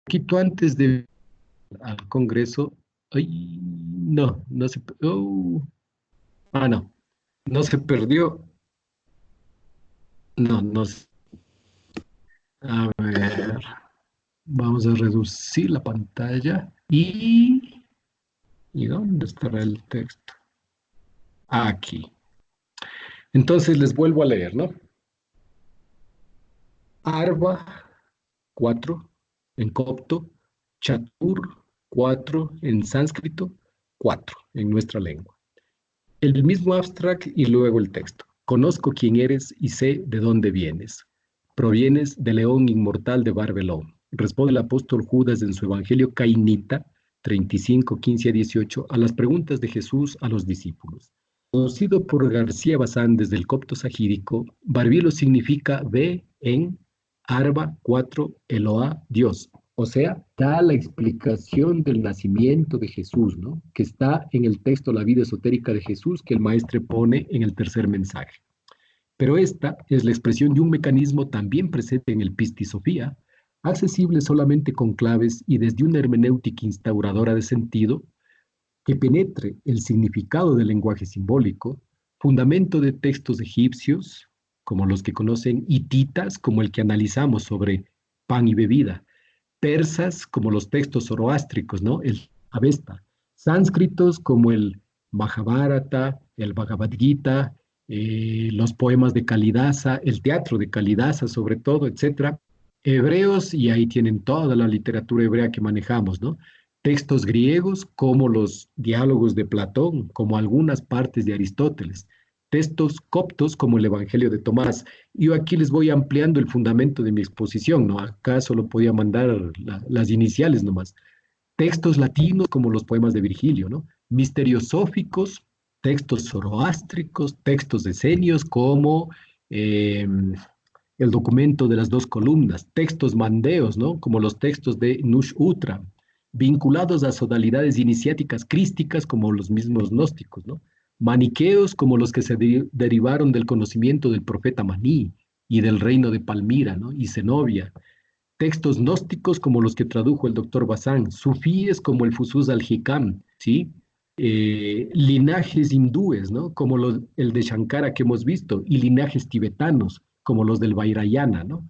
Poquito antes de al Congreso, ay, no, no se, no, no se perdió, no, no, a ver, vamos a reducir la pantalla ¿y dónde estará el texto? Aquí. Entonces les vuelvo a leer, ¿no? Arba, 4 en copto, Chatur, 4 en sánscrito, 4 en nuestra lengua. El mismo abstract y luego el texto. Conozco quién eres y sé de dónde vienes. Provienes del león inmortal de Barbelón. Responde el apóstol Judas en su Evangelio Cainita 35, 15 a 18 a las preguntas de Jesús a los discípulos. Conocido por García Bazán desde el copto sajídico, Barbielo significa ve en Arba 4 Eloá Dios. O sea, da la explicación del nacimiento de Jesús, ¿no? Que está en el texto La vida esotérica de Jesús que el maestre pone en el tercer mensaje. Pero esta es la expresión de un mecanismo también presente en el Pistisofía, accesible solamente con claves y desde una hermenéutica instauradora de sentido que penetre el significado del lenguaje simbólico, fundamento de textos egipcios, como los que conocen hititas, como el que analizamos sobre pan y bebida, persas, como los textos zoroástricos, ¿no? El Avesta, sánscritos, como el Mahabharata, el Bhagavad Gita, los poemas de Kalidasa, el teatro de Kalidasa, sobre todo, etcétera. Hebreos, y ahí tienen toda la literatura hebrea que manejamos, ¿no? Textos griegos, como los diálogos de Platón, como algunas partes de Aristóteles. Textos coptos, como el Evangelio de Tomás. Yo aquí les voy ampliando el fundamento de mi exposición, ¿no? Acá solo podía mandar las iniciales nomás. Textos latinos como los poemas de Virgilio, ¿no? Misteriosóficos, textos zoroástricos, textos esenios como el documento de las dos columnas, textos mandeos, ¿no? Como los textos de Nush Utra, vinculados a sodalidades iniciáticas crísticas como los mismos gnósticos, ¿no? Maniqueos como los que se derivaron del conocimiento del profeta Maní y del reino de Palmira, ¿no? Y Zenobia. Textos gnósticos como los que tradujo el doctor Bazán, sufíes como el Fusus al-Hikam, ¿sí? Linajes hindúes, ¿no? Como el de Shankara que hemos visto, y linajes tibetanos, como los del Vairayana, ¿no?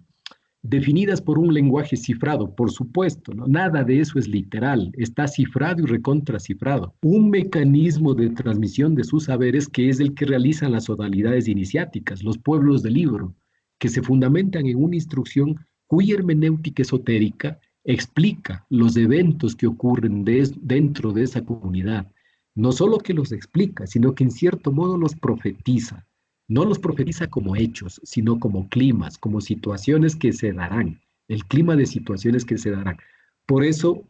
Definidas por un lenguaje cifrado, por supuesto, ¿no? Nada de eso es literal, está cifrado y recontracifrado. Un mecanismo de transmisión de sus saberes que es el que realizan las modalidades iniciáticas, los pueblos del libro, que se fundamentan en una instrucción cuya hermenéutica esotérica explica los eventos que ocurren dentro de esa comunidad. No solo que los explica, sino que en cierto modo los profetiza. No los profetiza como hechos, sino como climas, como situaciones que se darán, el clima de situaciones que se darán. Por eso,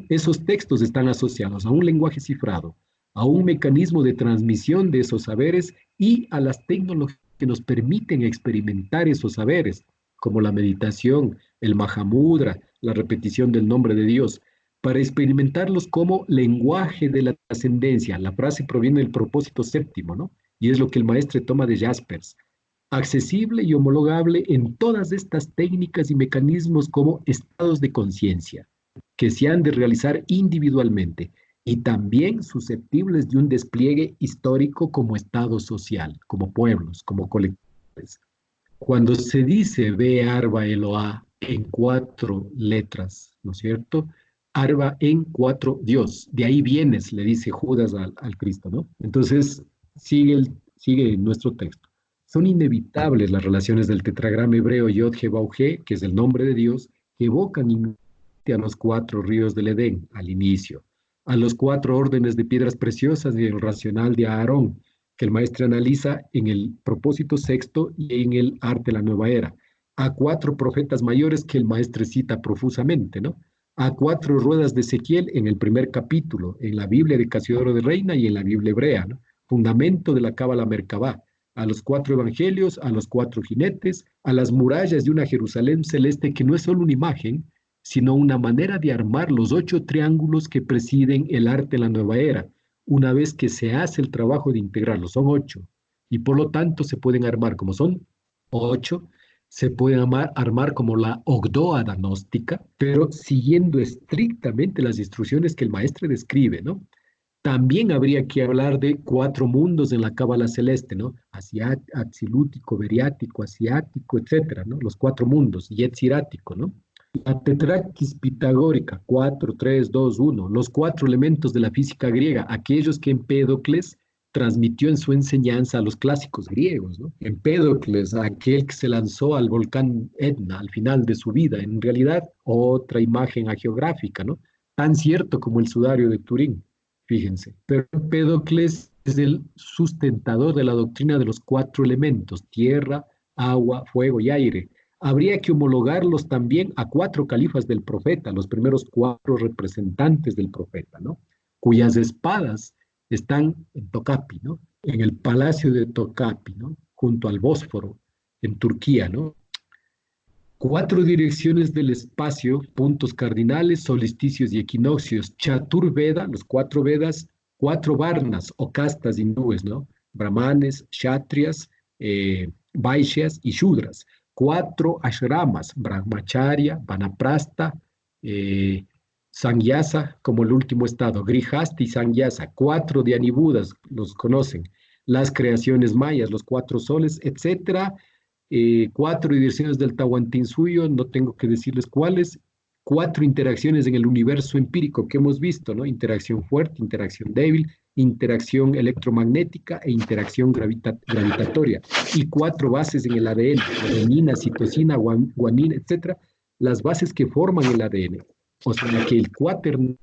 esos textos están asociados a un lenguaje cifrado, a un mecanismo de transmisión de esos saberes y a las tecnologías que nos permiten experimentar esos saberes, como la meditación, el Mahamudra, la repetición del nombre de Dios, para experimentarlos como lenguaje de la trascendencia. La frase proviene del propósito séptimo, ¿no? Y es lo que el maestre toma de Jaspers. Accesible y homologable en todas estas técnicas y mecanismos como estados de conciencia, que se han de realizar individualmente y también susceptibles de un despliegue histórico como estado social, como pueblos, como colectivos. Cuando se dice ve Arba Eloá en cuatro letras, ¿no es cierto? Arba en cuatro Dios. De ahí vienes, le dice Judas al Cristo, ¿no? Entonces, sigue nuestro texto. Son inevitables las relaciones del tetragrama hebreo Yod-He-Bau-He, que es el nombre de Dios, que evocan a los cuatro ríos del Edén al inicio, a los cuatro órdenes de piedras preciosas y el racional de Aarón, que el maestro analiza en el propósito sexto y en el arte de la nueva era, a cuatro profetas mayores que el maestro cita profusamente, ¿no? A cuatro ruedas de Ezequiel en el primer capítulo, en la Biblia de Casiodoro de Reina y en la Biblia hebrea, ¿no? Fundamento de la Cábala Merkabá, a los cuatro evangelios, a los cuatro jinetes, a las murallas de una Jerusalén celeste que no es solo una imagen, sino una manera de armar los ocho triángulos que presiden el arte de la nueva era, una vez que se hace el trabajo de integrarlos, son ocho, y por lo tanto se pueden armar como son ocho, se puede armar como la ogdoada gnóstica, pero siguiendo estrictamente las instrucciones que el maestre describe, ¿no? También habría que hablar de cuatro mundos en la cábala celeste, ¿no? Atsilútico, Beriático, Asiático, etcétera, ¿no? Los cuatro mundos, Yetzirático, ¿no? La tetraquis pitagórica, 4, 3, 2, 1, los cuatro elementos de la física griega, aquellos que Empédocles transmitió en su enseñanza a los clásicos griegos, ¿no? Empédocles, aquel que se lanzó al volcán Etna al final de su vida, en realidad otra imagen hagiográfica, ¿no? Tan cierto como el sudario de Turín, fíjense. Pero Empédocles es el sustentador de la doctrina de los cuatro elementos, tierra, agua, fuego y aire. Habría que homologarlos también a cuatro califas del profeta, los primeros cuatro representantes del profeta, ¿no? Cuyas espadas están en Tokapi, ¿no? En el palacio de Tokapi, ¿no? Junto al Bósforo, en Turquía, ¿no? Cuatro direcciones del espacio, puntos cardinales, solsticios y equinoccios. Chatur Veda, los cuatro Vedas, cuatro varnas o castas hindúes, ¿no? Brahmanes, Kshatriyas, Vaishyas y Shudras. Cuatro ashramas, Brahmacharya, Vanaprastha, eh, Sannyasa como el último estado, Grihasti y Sannyasa. Cuatro Dhyanibudas, los conocen. Las creaciones mayas, los cuatro soles, etcétera, cuatro direcciones del Tahuantinsuyo, no tengo que decirles cuáles, cuatro interacciones en el universo empírico que hemos visto, ¿no? Interacción fuerte, interacción débil, interacción electromagnética e interacción gravitatoria, y cuatro bases en el ADN, adenina, citosina, guanina, etcétera, las bases que forman el ADN. O sea, que el cuaterno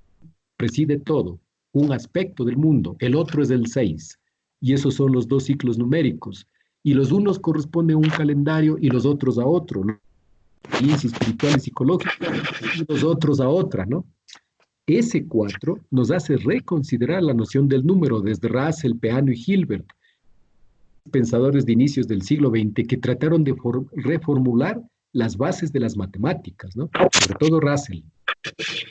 preside todo, un aspecto del mundo, el otro es el 6, y esos son los dos ciclos numéricos, y los unos corresponden a un calendario y los otros a otro, ¿no? Y espiritual y psicológica, y los otros a otra, ¿no? Ese 4 nos hace reconsiderar la noción del número desde Russell, Peano y Hilbert, pensadores de inicios del siglo XX que trataron de reformular las bases de las matemáticas, ¿no? Sobre todo Russell.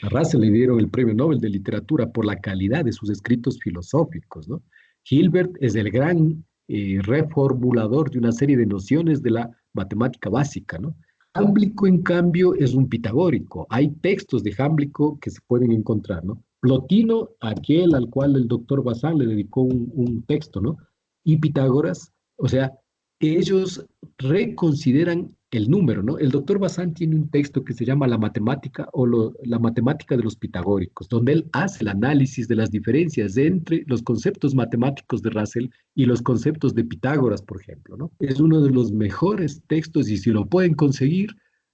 A Russell le dieron el Premio Nobel de Literatura por la calidad de sus escritos filosóficos, ¿no? Hilbert es el gran reformulador de una serie de nociones de la matemática básica, ¿no? Jámblico, en cambio, es un pitagórico. Hay textos de Jámblico que se pueden encontrar, ¿no? Plotino, aquel al cual el doctor Bazán le dedicó un texto, ¿no? Y Pitágoras, o sea, ellos reconsideran el número, ¿no? El doctor Bazán tiene un texto que se llama La matemática o la matemática de los pitagóricos, donde él hace el análisis de las diferencias entre los conceptos matemáticos de Russell y los conceptos de Pitágoras, por ejemplo, ¿no? Es uno de los mejores textos y si lo pueden conseguir,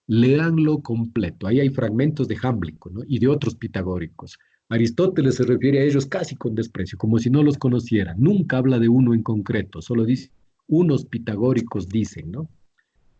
léanlo completo. Ahí hay fragmentos de Jámblico, ¿no? Y de otros pitagóricos. Aristóteles se refiere a ellos casi con desprecio, como si no los conociera. Nunca habla de uno en concreto, solo dice, unos pitagóricos dicen, ¿no?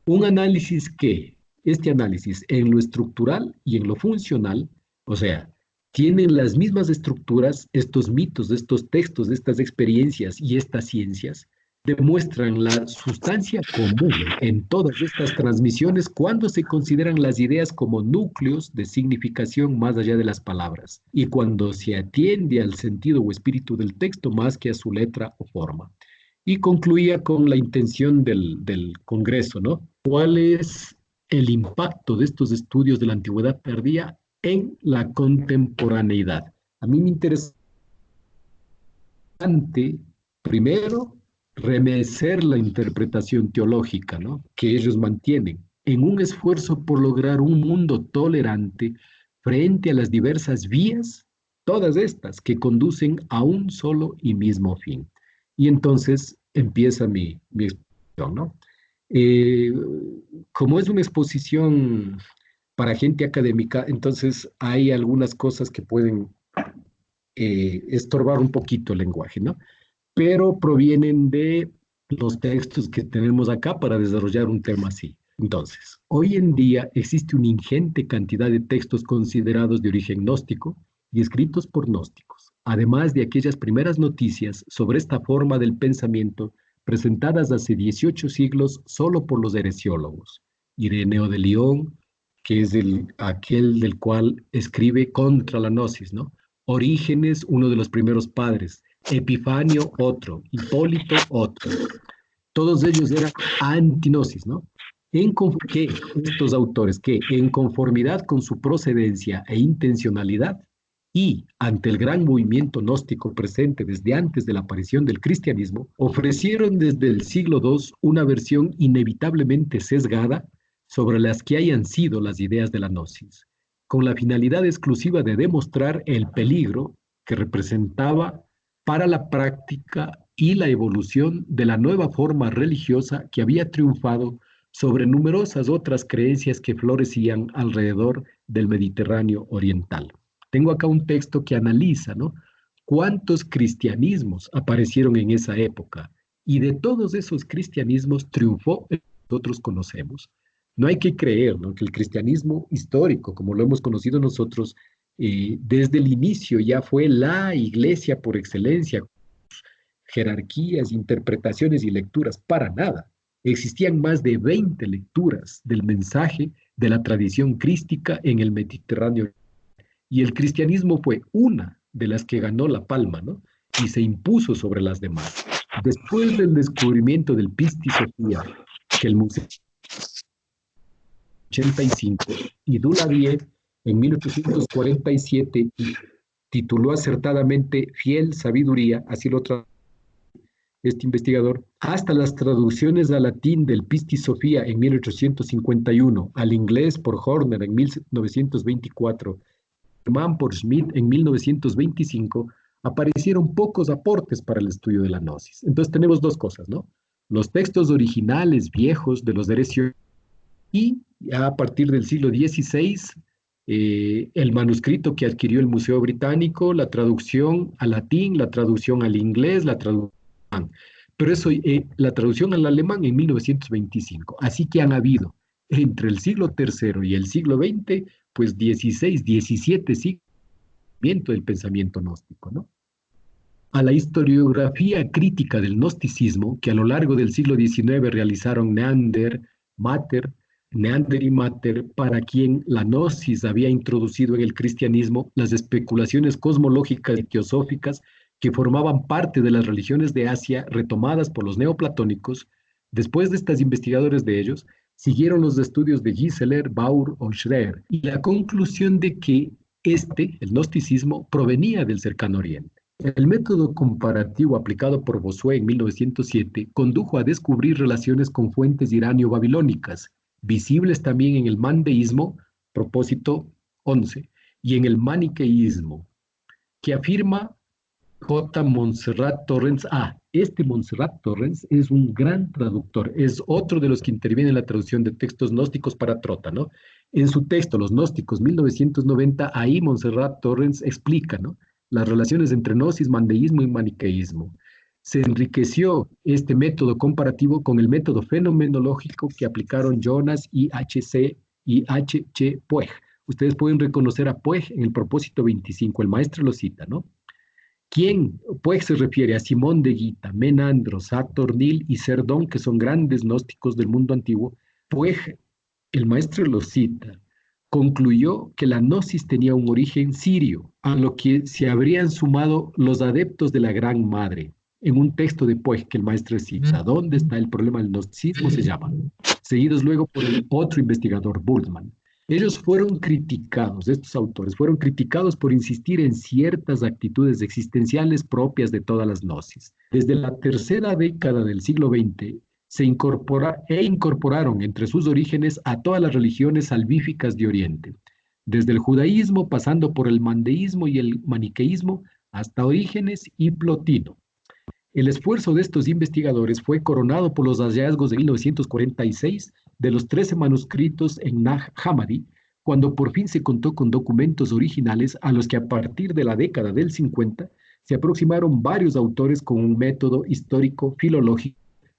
Un análisis que, este análisis en lo estructural y en lo funcional, o sea, tienen las mismas estructuras, estos mitos, estos textos, estas experiencias y estas ciencias, demuestran la sustancia común en todas estas transmisiones cuando se consideran las ideas como núcleos de significación más allá de las palabras y cuando se atiende al sentido o espíritu del texto más que a su letra o forma. Y concluía con la intención del Congreso, ¿no? ¿Cuál es el impacto de estos estudios de la antigüedad tardía en la contemporaneidad? A mí me interesa, primero, remecer la interpretación teológica, ¿no? Que ellos mantienen en un esfuerzo por lograr un mundo tolerante frente a las diversas vías, todas estas que conducen a un solo y mismo fin. Y entonces empieza mi exposición, ¿no? Eh, como es una exposición para gente académica, entonces hay algunas cosas que pueden estorbar un poquito el lenguaje, ¿no? Pero provienen de los textos que tenemos acá para desarrollar un tema así. Entonces, hoy en día existe una ingente cantidad de textos considerados de origen gnóstico y escritos por gnósticos, además de aquellas primeras noticias sobre esta forma del pensamiento presentadas hace 18 siglos solo por los heresiólogos. Ireneo de León, que es aquel del cual escribe contra la gnosis, ¿no? Orígenes, uno de los primeros padres, Epifanio, otro, Hipólito, otro. Todos ellos eran antignosis, ¿no? que estos autores que, en conformidad con su procedencia e intencionalidad, y ante el gran movimiento gnóstico presente desde antes de la aparición del cristianismo, ofrecieron desde el siglo II una versión inevitablemente sesgada sobre las que hayan sido las ideas de la gnosis, con la finalidad exclusiva de demostrar el peligro que representaba para la práctica y la evolución de la nueva forma religiosa que había triunfado sobre numerosas otras creencias que florecían alrededor del Mediterráneo oriental. Tengo acá un texto que analiza, ¿no? ¿Cuántos cristianismos aparecieron en esa época? Y de todos esos cristianismos triunfó el que nosotros conocemos. No hay que creer, ¿no?, que el cristianismo histórico, como lo hemos conocido nosotros, desde el inicio ya fue la iglesia por excelencia, jerarquías, interpretaciones y lecturas, para nada. Existían más de 20 lecturas del mensaje de la tradición crística en el Mediterráneo, y el cristianismo fue una de las que ganó la palma, ¿no? Y se impuso sobre las demás. Después del descubrimiento del Pistis Sophia, que el Museo 85 y Dulavier en 1847 tituló acertadamente Fiel Sabiduría, así lo tradujo este investigador, hasta las traducciones al latín del Pistis Sophia en 1851, al inglés por Horner en 1924, alemán por Schmidt en 1925, aparecieron pocos aportes para el estudio de la gnosis. Entonces tenemos dos cosas, ¿no? Los textos originales viejos de los heresios, y ya a partir del siglo XVI, el manuscrito que adquirió el Museo Británico, la traducción al latín, la traducción al inglés, la traducción al alemán. Pero eso, la traducción al alemán en 1925. Así que han habido entre el siglo III y el siglo XX, pues 16, 17 siglos del pensamiento gnóstico, ¿no? A la historiografía crítica del gnosticismo que a lo largo del siglo XIX realizaron Neander y Matter, para quien la gnosis había introducido en el cristianismo las especulaciones cosmológicas y teosóficas que formaban parte de las religiones de Asia retomadas por los neoplatónicos. Después de estos investigadores de ellos, siguieron los estudios de Gieseler, Baur o Schreer, y la conclusión de que el gnosticismo, provenía del cercano oriente. El método comparativo aplicado por Bossuet en 1907 condujo a descubrir relaciones con fuentes iranio-babilónicas, visibles también en el mandeísmo, propósito 11, y en el maniqueísmo, que afirma J. Montserrat Torrens. Este Montserrat Torrens es un gran traductor, es otro de los que interviene en la traducción de textos gnósticos para Trota, ¿no? En su texto, Los Gnósticos, 1990, ahí Montserrat Torrens explica, ¿no?, las relaciones entre gnosis, mandeísmo y maniqueísmo. Se enriqueció este método comparativo con el método fenomenológico que aplicaron Jonas y H.C. Puig. Ustedes pueden reconocer a Puig en el propósito 25, el maestro lo cita, ¿no? ¿Quién? Puig se refiere a Simón de Guita, Menandro, Satornil y Cerdón, que son grandes gnósticos del mundo antiguo. Puig, el maestro lo cita, concluyó que la gnosis tenía un origen sirio, a lo que se habrían sumado los adeptos de la Gran Madre. En un texto de Puig que el maestro cita, ¿dónde está el problema del gnosticismo?, se llama, seguidos luego por el otro investigador, Bultmann. Ellos fueron criticados, estos autores fueron criticados por insistir en ciertas actitudes existenciales propias de todas las gnosis. Desde la tercera década del siglo XX se incorporaron entre sus orígenes a todas las religiones salvíficas de Oriente, desde el judaísmo pasando por el mandeísmo y el maniqueísmo hasta Orígenes y Plotino. El esfuerzo de estos investigadores fue coronado por los hallazgos de 1946 de los 13 manuscritos en Nag Hammadi, cuando por fin se contó con documentos originales a los que a partir de la década del 50 se aproximaron varios autores con un método histórico filológico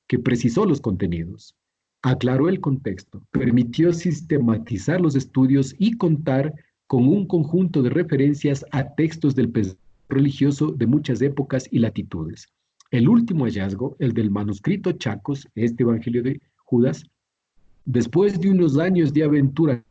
que precisó los contenidos, aclaró el contexto, permitió sistematizar los estudios y contar con un conjunto de referencias a textos del pensamiento religioso de muchas épocas y latitudes. El último hallazgo, el del manuscrito Chacos, este Evangelio de Judas, después de unos años de aventura,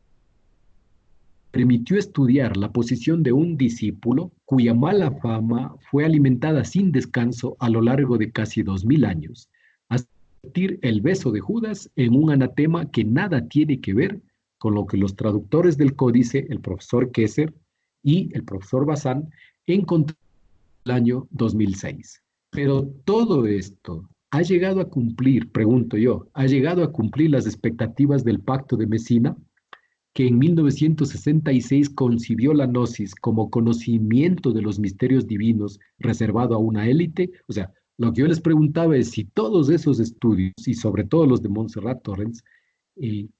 permitió estudiar la posición de un discípulo cuya mala fama fue alimentada sin descanso a lo largo de casi 2000 años, hasta convertir el beso de Judas en un anatema que nada tiene que ver con lo que los traductores del códice, el profesor Kessler y el profesor Bazán, encontraron en el año 2006. Pero todo esto ha llegado a cumplir, pregunto yo, ha llegado a cumplir las expectativas del Pacto de Mesina, que en 1966 concibió la gnosis como conocimiento de los misterios divinos reservado a una élite. O sea, lo que yo les preguntaba es si todos esos estudios, y sobre todo los de Montserrat Torrens,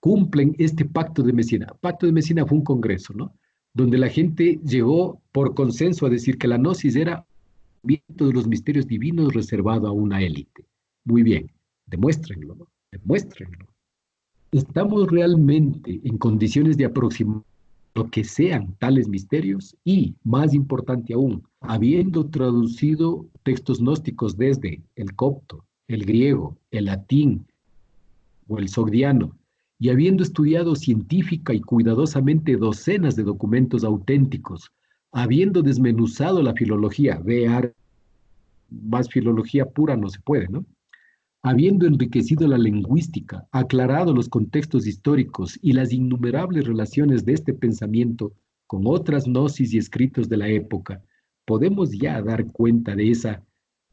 cumplen este Pacto de Mesina. Pacto de Mesina fue un congreso, ¿no? Donde la gente llegó por consenso a decir que la gnosis era conocimiento de los misterios divinos reservado a una élite. Muy bien, demuéstrenlo, ¿no? Demuéstrenlo. ¿Estamos realmente en condiciones de aproximar lo que sean tales misterios? Y, más importante aún, habiendo traducido textos gnósticos desde el copto, el griego, el latín o el sogdiano, y habiendo estudiado científica y cuidadosamente docenas de documentos auténticos, habiendo desmenuzado la filología, más filología pura no se puede, ¿no? Habiendo enriquecido la lingüística, aclarado los contextos históricos y las innumerables relaciones de este pensamiento con otras gnosis y escritos de la época, podemos ya dar cuenta de esa,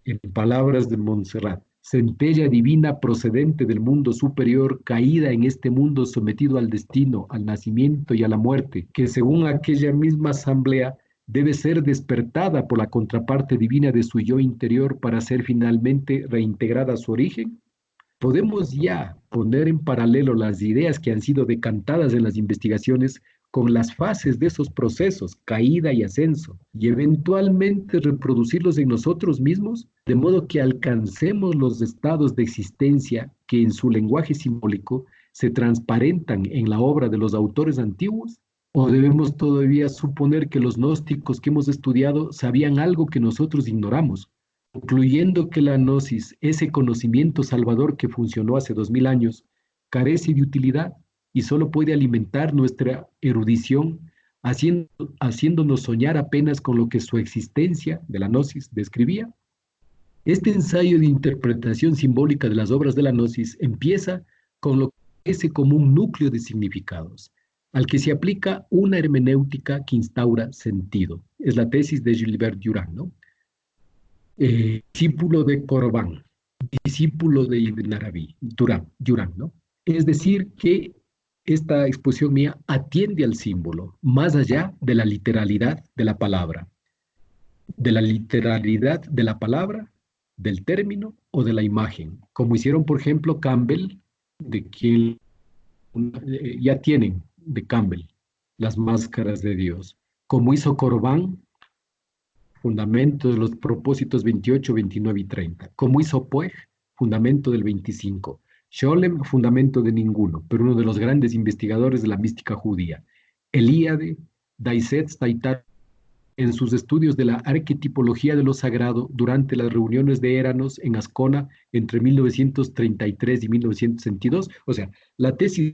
en palabras de Montserrat, centella divina procedente del mundo superior, caída en este mundo sometido al destino, al nacimiento y a la muerte, que según aquella misma asamblea debe ser despertada por la contraparte divina de su yo interior para ser finalmente reintegrada a su origen? Podemos ya poner en paralelo las ideas que han sido decantadas en las investigaciones con las fases de esos procesos, caída y ascenso, y eventualmente reproducirlos en nosotros mismos, de modo que alcancemos los estados de existencia que en su lenguaje simbólico se transparentan en la obra de los autores antiguos. ¿O debemos todavía suponer que los gnósticos que hemos estudiado sabían algo que nosotros ignoramos, concluyendo que la gnosis, ese conocimiento salvador que funcionó hace 2000 años, carece de utilidad y solo puede alimentar nuestra erudición, haciéndonos soñar apenas con lo que su existencia de la gnosis describía? Este ensayo de interpretación simbólica de las obras de la gnosis empieza con lo que es como un núcleo de significados, al que se aplica una hermenéutica que instaura sentido. Es la tesis de Gilbert Durand, ¿no? Discípulo de Corbán, discípulo de Ibn Arabi, Durand, ¿no? Es decir, que esta exposición mía atiende al símbolo, más allá de la literalidad de la palabra, del término o de la imagen, como hicieron, por ejemplo, Campbell, de quien ya tienen de Campbell las máscaras de Dios, como hizo Corbán, fundamento de los propósitos 28, 29 y 30, como hizo Puig, fundamento del 25, Scholem, fundamento de ninguno, pero uno de los grandes investigadores de la mística judía, Elíade, Daisetz Taitar, en sus estudios de la arquetipología de lo sagrado durante las reuniones de Éranos en Ascona entre 1933 y 1962. O sea, la tesis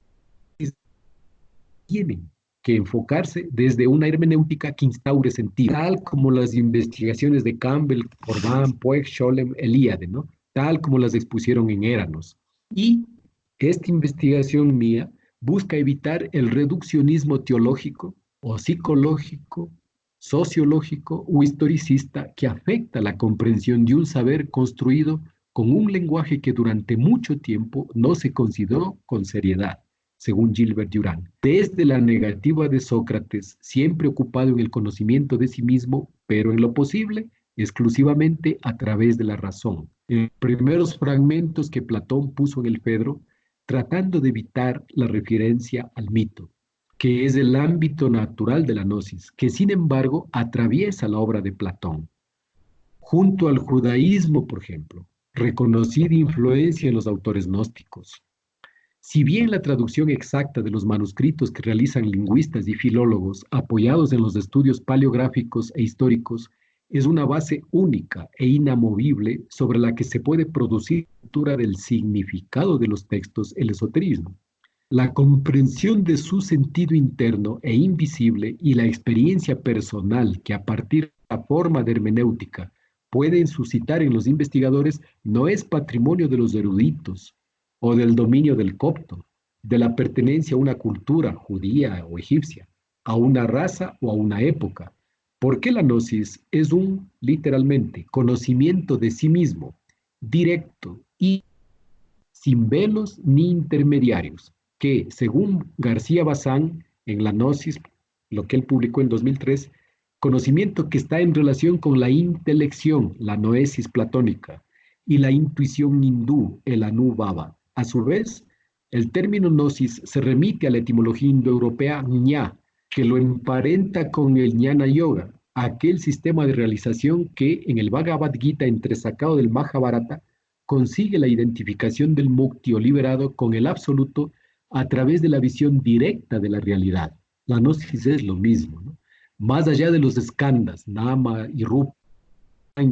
tiene que enfocarse desde una hermenéutica que instaure sentido, tal como las investigaciones de Campbell, Corbán, Puig, Scholem, Elíade, ¿no? Tal como las expusieron en Éranos. Y esta investigación mía busca evitar el reduccionismo teológico o psicológico, sociológico o historicista que afecta la comprensión de un saber construido con un lenguaje que durante mucho tiempo no se consideró con seriedad, según Gilbert Durand. Desde la negativa de Sócrates, siempre ocupado en el conocimiento de sí mismo, pero en lo posible, exclusivamente a través de la razón. En primeros fragmentos que Platón puso en el Fedro, tratando de evitar la referencia al mito, que es el ámbito natural de la gnosis, que sin embargo atraviesa la obra de Platón. Junto al judaísmo, por ejemplo, reconocida influencia en los autores gnósticos. Si bien la traducción exacta de los manuscritos que realizan lingüistas y filólogos apoyados en los estudios paleográficos e históricos es una base única e inamovible sobre la que se puede producir la lectura del significado de los textos, el esoterismo. La comprensión de su sentido interno e invisible y la experiencia personal que a partir de la forma de hermenéutica pueden suscitar en los investigadores no es patrimonio de los eruditos o del dominio del copto, de la pertenencia a una cultura judía o egipcia, a una raza o a una época. Porque la gnosis es un, literalmente, conocimiento de sí mismo, directo y sin velos ni intermediarios, que, según García Bazán, en la Gnosis, lo que él publicó en 2003, conocimiento que está en relación con la intelección, la noesis platónica, y la intuición hindú, el anubhava. A su vez, el término gnosis se remite a la etimología indoeuropea ña, que lo emparenta con el jnana yoga, aquel sistema de realización que en el Bhagavad Gita entresacado del Mahabharata consigue la identificación del mukti o liberado con el absoluto a través de la visión directa de la realidad. La gnosis es lo mismo, ¿no? Más allá de los skandhas, nama y rupa,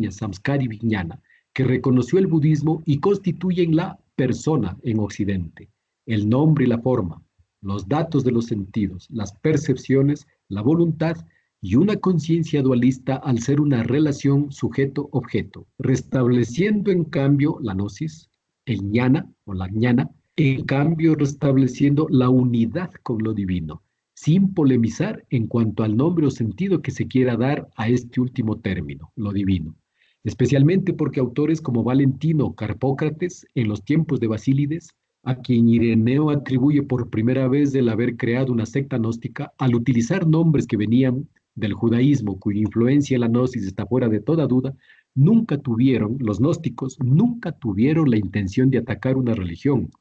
samskara y vijnana, que reconoció el budismo y constituyen la persona en Occidente, el nombre y la forma, los datos de los sentidos, las percepciones, la voluntad y una conciencia dualista al ser una relación sujeto-objeto, restableciendo en cambio la gnosis, el jnana o la jnana, en cambio restableciendo la unidad con lo divino, sin polemizar en cuanto al nombre o sentido que se quiera dar a este último término, lo divino. Especialmente porque autores como Valentino o Carpócrates, en los tiempos de Basílides, a quien Ireneo atribuye por primera vez el haber creado una secta gnóstica, al utilizar nombres que venían del judaísmo, cuya influencia en la gnosis está fuera de toda duda, los gnósticos nunca tuvieron la intención de atacar una religión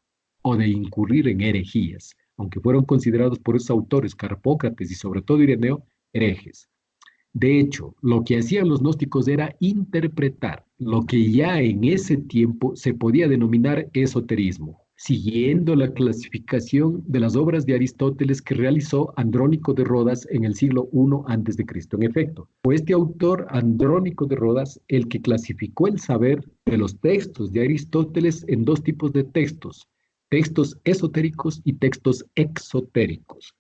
o de incurrir en herejías, aunque fueron considerados por esos autores, Carpócrates y sobre todo Ireneo, herejes. De hecho, lo que hacían los gnósticos era interpretar lo que ya en ese tiempo se podía denominar esoterismo, siguiendo la clasificación de las obras de Aristóteles que realizó Andrónico de Rodas en el siglo I a.C. En efecto, fue este autor, Andrónico de Rodas, el que clasificó el saber de los textos de Aristóteles en dos tipos de textos: textos esotéricos y textos exotéricos.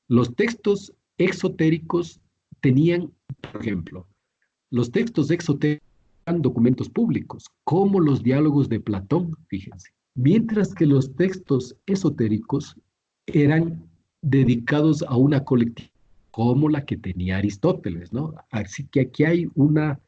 Los textos exotéricos tenían, por ejemplo, los textos exotéricos eran documentos públicos, como los diálogos de Platón, fíjense, mientras que los textos esotéricos eran dedicados a una colectividad como la que tenía Aristóteles, ¿no? Así que aquí hay una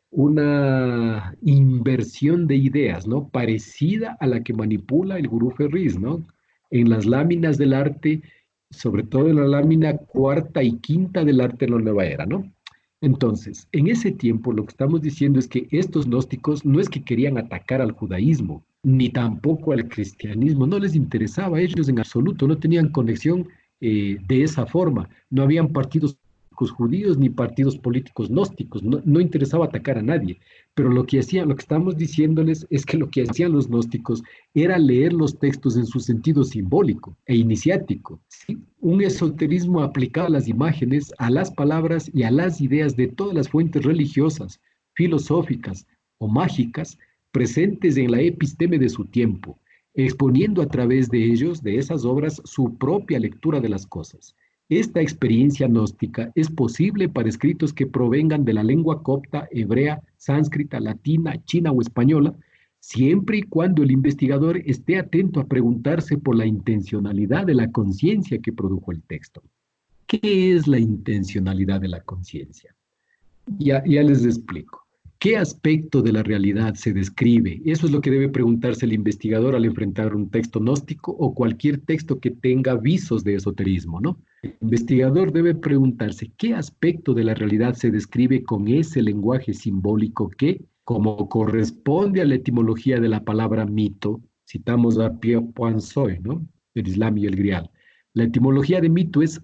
inversión de ideas, ¿no? Parecida a la que manipula el gurú Ferriz, ¿no? En las láminas del arte, sobre todo en la lámina cuarta y quinta del arte de la nueva era, ¿no? Entonces, en ese tiempo lo que estamos diciendo es que estos gnósticos no es que querían atacar al judaísmo, ni tampoco al cristianismo, no les interesaba a ellos en absoluto, no tenían conexión de esa forma, no habían partidos judíos ni partidos políticos gnósticos, no interesaba atacar a nadie, pero lo que hacían, lo que estamos diciéndoles es que lo que hacían los gnósticos era leer los textos en su sentido simbólico e iniciático, ¿sí? Un esoterismo aplicado a las imágenes, a las palabras y a las ideas de todas las fuentes religiosas, filosóficas o mágicas presentes en la episteme de su tiempo, exponiendo a través de ellos, de esas obras, su propia lectura de las cosas. Esta experiencia gnóstica es posible para escritos que provengan de la lengua copta, hebrea, sánscrita, latina, china o española, siempre y cuando el investigador esté atento a preguntarse por la intencionalidad de la conciencia que produjo el texto. ¿Qué es la intencionalidad de la conciencia? Ya les explico. ¿Qué aspecto de la realidad se describe? Eso es lo que debe preguntarse el investigador al enfrentar un texto gnóstico o cualquier texto que tenga visos de esoterismo, ¿no? El investigador debe preguntarse qué aspecto de la realidad se describe con ese lenguaje simbólico que, como corresponde a la etimología de la palabra mito, citamos a Pierre Poinçoy, ¿no? El Islam y el Grial. La etimología de mito es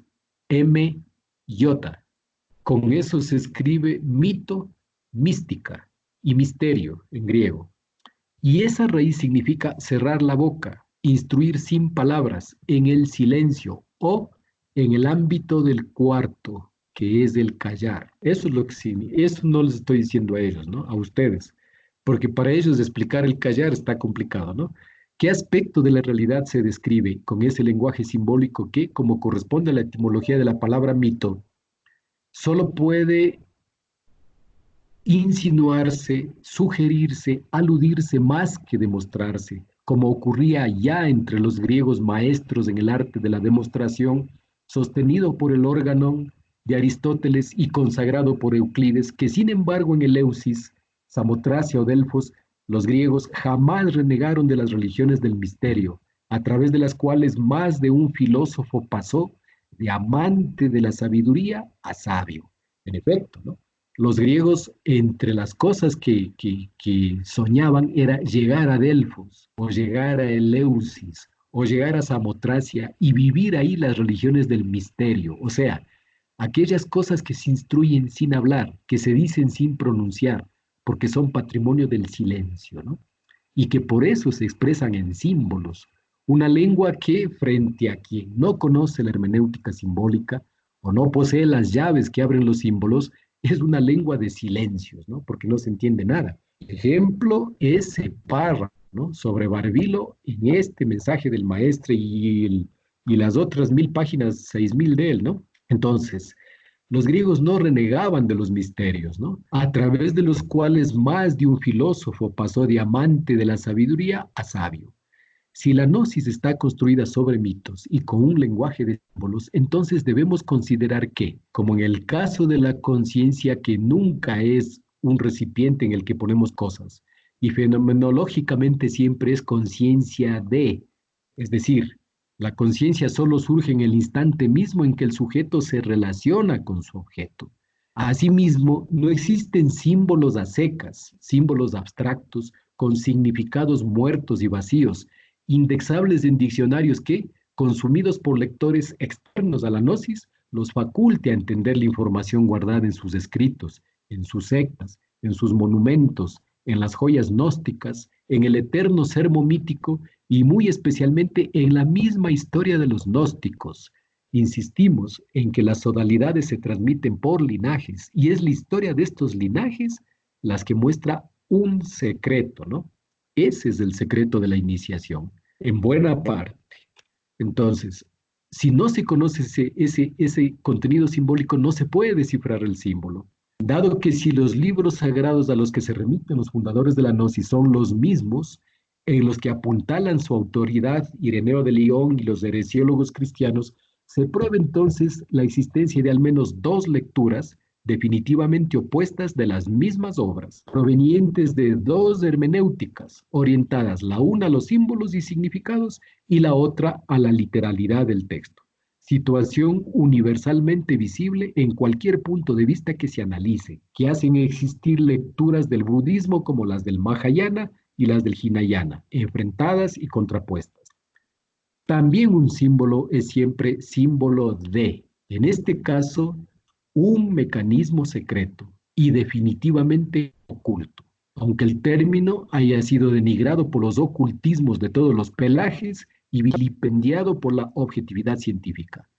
M-yota. Con eso se escribe mito, mística y misterio en griego. Y esa raíz significa cerrar la boca, instruir sin palabras, en el silencio o en el ámbito del cuarto, que es el callar. Eso es lo que significa. Eso no les estoy diciendo a ellos, ¿no? A ustedes. Porque para ellos explicar el callar está complicado, ¿no? ¿Qué aspecto de la realidad se describe con ese lenguaje simbólico que, como corresponde a la etimología de la palabra mito, solo puede insinuarse, sugerirse, aludirse más que demostrarse, como ocurría ya entre los griegos maestros en el arte de la demostración, sostenido por el órganon de Aristóteles y consagrado por Euclides, que sin embargo en Eleusis, Samotracia o Delfos, los griegos jamás renegaron de las religiones del misterio, a través de las cuales más de un filósofo pasó de amante de la sabiduría a sabio. En efecto, ¿no? Los griegos, entre las cosas que soñaban, era llegar a Delfos, o llegar a Eleusis, o llegar a Samotracia y vivir ahí las religiones del misterio, o sea, aquellas cosas que se instruyen sin hablar, que se dicen sin pronunciar, porque son patrimonio del silencio, ¿no? Y que por eso se expresan en símbolos. Una lengua que, frente a quien no conoce la hermenéutica simbólica o no posee las llaves que abren los símbolos, es una lengua de silencios, ¿no? Porque no se entiende nada. Ejemplo, ese párrafo, ¿no? Sobre Barbilo en este mensaje del maestre y las otras 1000 páginas, 6000 de él, ¿no? Entonces, los griegos no renegaban de los misterios, ¿no? A través de los cuales más de un filósofo pasó de amante de la sabiduría a sabio. Si la gnosis está construida sobre mitos y con un lenguaje de símbolos, entonces debemos considerar que, como en el caso de la conciencia que nunca es un recipiente en el que ponemos cosas, y fenomenológicamente siempre es conciencia de, es decir, la conciencia solo surge en el instante mismo en que el sujeto se relaciona con su objeto. Asimismo, no existen símbolos a secas, símbolos abstractos, con significados muertos y vacíos, indexables en diccionarios que, consumidos por lectores externos a la gnosis, los faculte a entender la información guardada en sus escritos, en sus sectas, en sus monumentos, en las joyas gnósticas, en el eterno sermo mítico y muy especialmente en la misma historia de los gnósticos. Insistimos en que las sodalidades se transmiten por linajes y es la historia de estos linajes las que muestra un secreto, ¿no? Ese es el secreto de la iniciación, en buena parte. Entonces, si no se conoce ese contenido simbólico, no se puede descifrar el símbolo. Dado que si los libros sagrados a los que se remiten los fundadores de la Gnosis son los mismos, en los que apuntalan su autoridad Ireneo de León y los heresiólogos cristianos, se prueba entonces la existencia de al menos dos lecturas definitivamente opuestas de las mismas obras, provenientes de dos hermenéuticas, orientadas la una a los símbolos y significados y la otra a la literalidad del texto. Situación universalmente visible en cualquier punto de vista que se analice, que hacen existir lecturas del budismo como las del Mahayana y las del Hinayana, enfrentadas y contrapuestas. También un símbolo es siempre símbolo de, en este caso, un mecanismo secreto y definitivamente oculto. Aunque el término haya sido denigrado por los ocultismos de todos los pelajes y vilipendiado por la objetividad científica.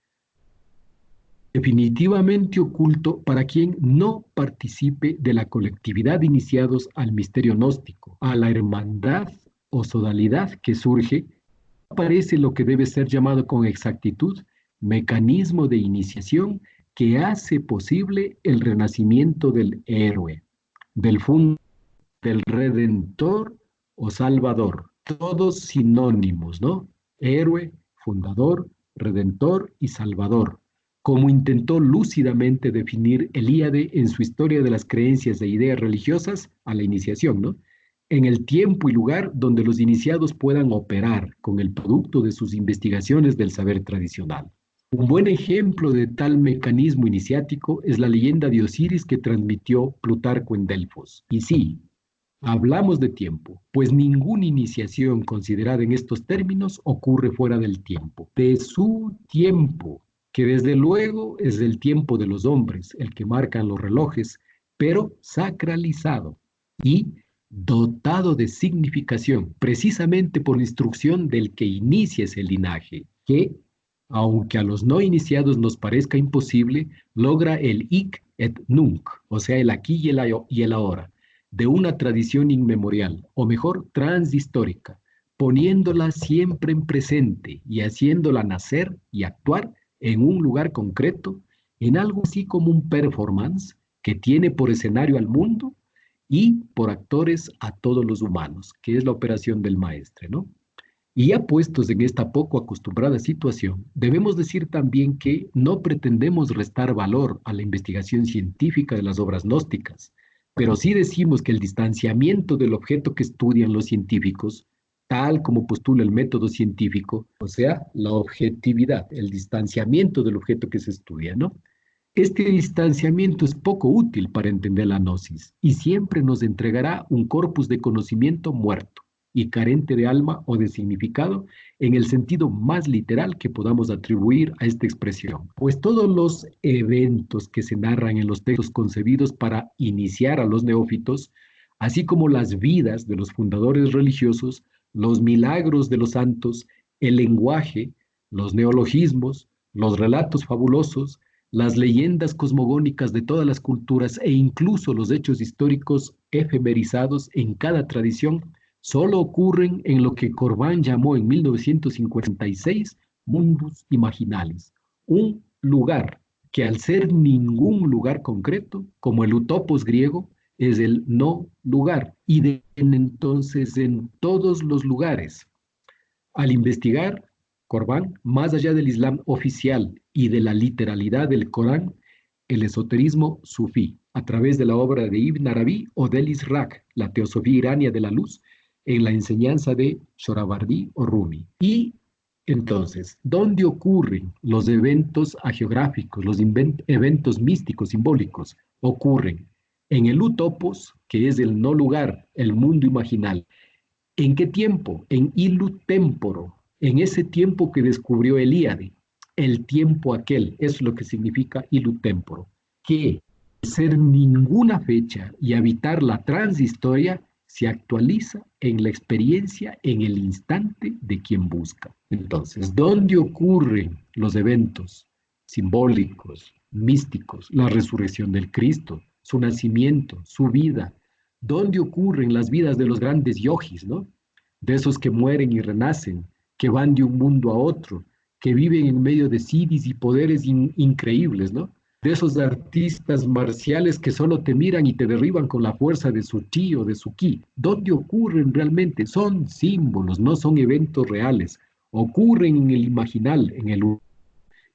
Definitivamente oculto para quien no participe de la colectividad de iniciados al misterio gnóstico, a la hermandad o sodalidad que surge, aparece lo que debe ser llamado con exactitud mecanismo de iniciación que hace posible el renacimiento del héroe, del del redentor o salvador, todos sinónimos, ¿no? Héroe, fundador, redentor y salvador, como intentó lúcidamente definir Elíade en su historia de las creencias e ideas religiosas a la iniciación, ¿no? En el tiempo y lugar donde los iniciados puedan operar con el producto de sus investigaciones del saber tradicional. Un buen ejemplo de tal mecanismo iniciático es la leyenda de Osiris que transmitió Plutarco en Delfos. Y sí, hablamos de tiempo, pues ninguna iniciación considerada en estos términos ocurre fuera del tiempo, de su tiempo, que desde luego es el tiempo de los hombres, el que marcan los relojes, pero sacralizado y dotado de significación, precisamente por la instrucción del que inicia ese linaje, que, aunque a los no iniciados nos parezca imposible, logra el hic et nunc, o sea, el aquí y el ahora, de una tradición inmemorial, o mejor, transhistórica, poniéndola siempre en presente y haciéndola nacer y actuar en un lugar concreto, en algo así como un performance que tiene por escenario al mundo y por actores a todos los humanos, que es la operación del maestre, ¿no? Y ya puestos en esta poco acostumbrada situación, debemos decir también que no pretendemos restar valor a la investigación científica de las obras gnósticas, pero sí decimos que el distanciamiento del objeto que estudian los científicos, tal como postula el método científico, o sea, la objetividad, el distanciamiento del objeto que se estudia, ¿no? Este distanciamiento es poco útil para entender la gnosis y siempre nos entregará un corpus de conocimiento muerto y carente de alma o de significado en el sentido más literal que podamos atribuir a esta expresión. Pues todos los eventos que se narran en los textos concebidos para iniciar a los neófitos, así como las vidas de los fundadores religiosos, los milagros de los santos, el lenguaje, los neologismos, los relatos fabulosos, las leyendas cosmogónicas de todas las culturas e incluso los hechos históricos efemerizados en cada tradición solo ocurren en lo que Corbán llamó en 1956 mundus imaginales, un lugar que al ser ningún lugar concreto, como el utopos griego, es el no lugar, y entonces en todos los lugares. Al investigar Corbán, más allá del Islam oficial y de la literalidad del Corán, el esoterismo sufí, a través de la obra de Ibn Arabi o del Israk, la teosofía irania de la luz, en la enseñanza de Sohrawardi o Rumi. Y entonces, ¿dónde ocurren los eventos agiográficos, los eventos místicos, simbólicos? Ocurren en el utopos, que es el no lugar, el mundo imaginal. ¿En qué tiempo? En ilu temporo, en ese tiempo que descubrió Elíade, el tiempo aquel, es lo que significa ilu temporo, que ser ninguna fecha y habitar la transhistoria se actualiza en la experiencia en el instante de quien busca. Entonces, ¿dónde ocurren los eventos simbólicos, místicos, la resurrección del Cristo, su nacimiento, su vida? ¿Dónde ocurren las vidas de los grandes yogis, ¿no? De esos que mueren y renacen, que van de un mundo a otro, que viven en medio de siddhis y poderes increíbles, ¿no? De esos artistas marciales que solo te miran y te derriban con la fuerza de su chi o de su ki. ¿Dónde ocurren realmente? Son símbolos, no son eventos reales. Ocurren en el imaginal, en el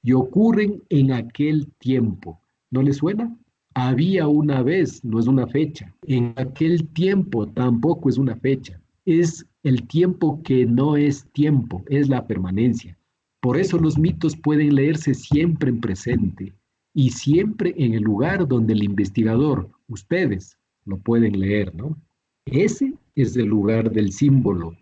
y ocurren en aquel tiempo. ¿No le suena? Había una vez, no es una fecha. En aquel tiempo tampoco es una fecha. Es el tiempo que no es tiempo, es la permanencia. Por eso los mitos pueden leerse siempre en presente y siempre en el lugar donde el investigador, ustedes, lo pueden leer, ¿no? Ese es el lugar del símbolo,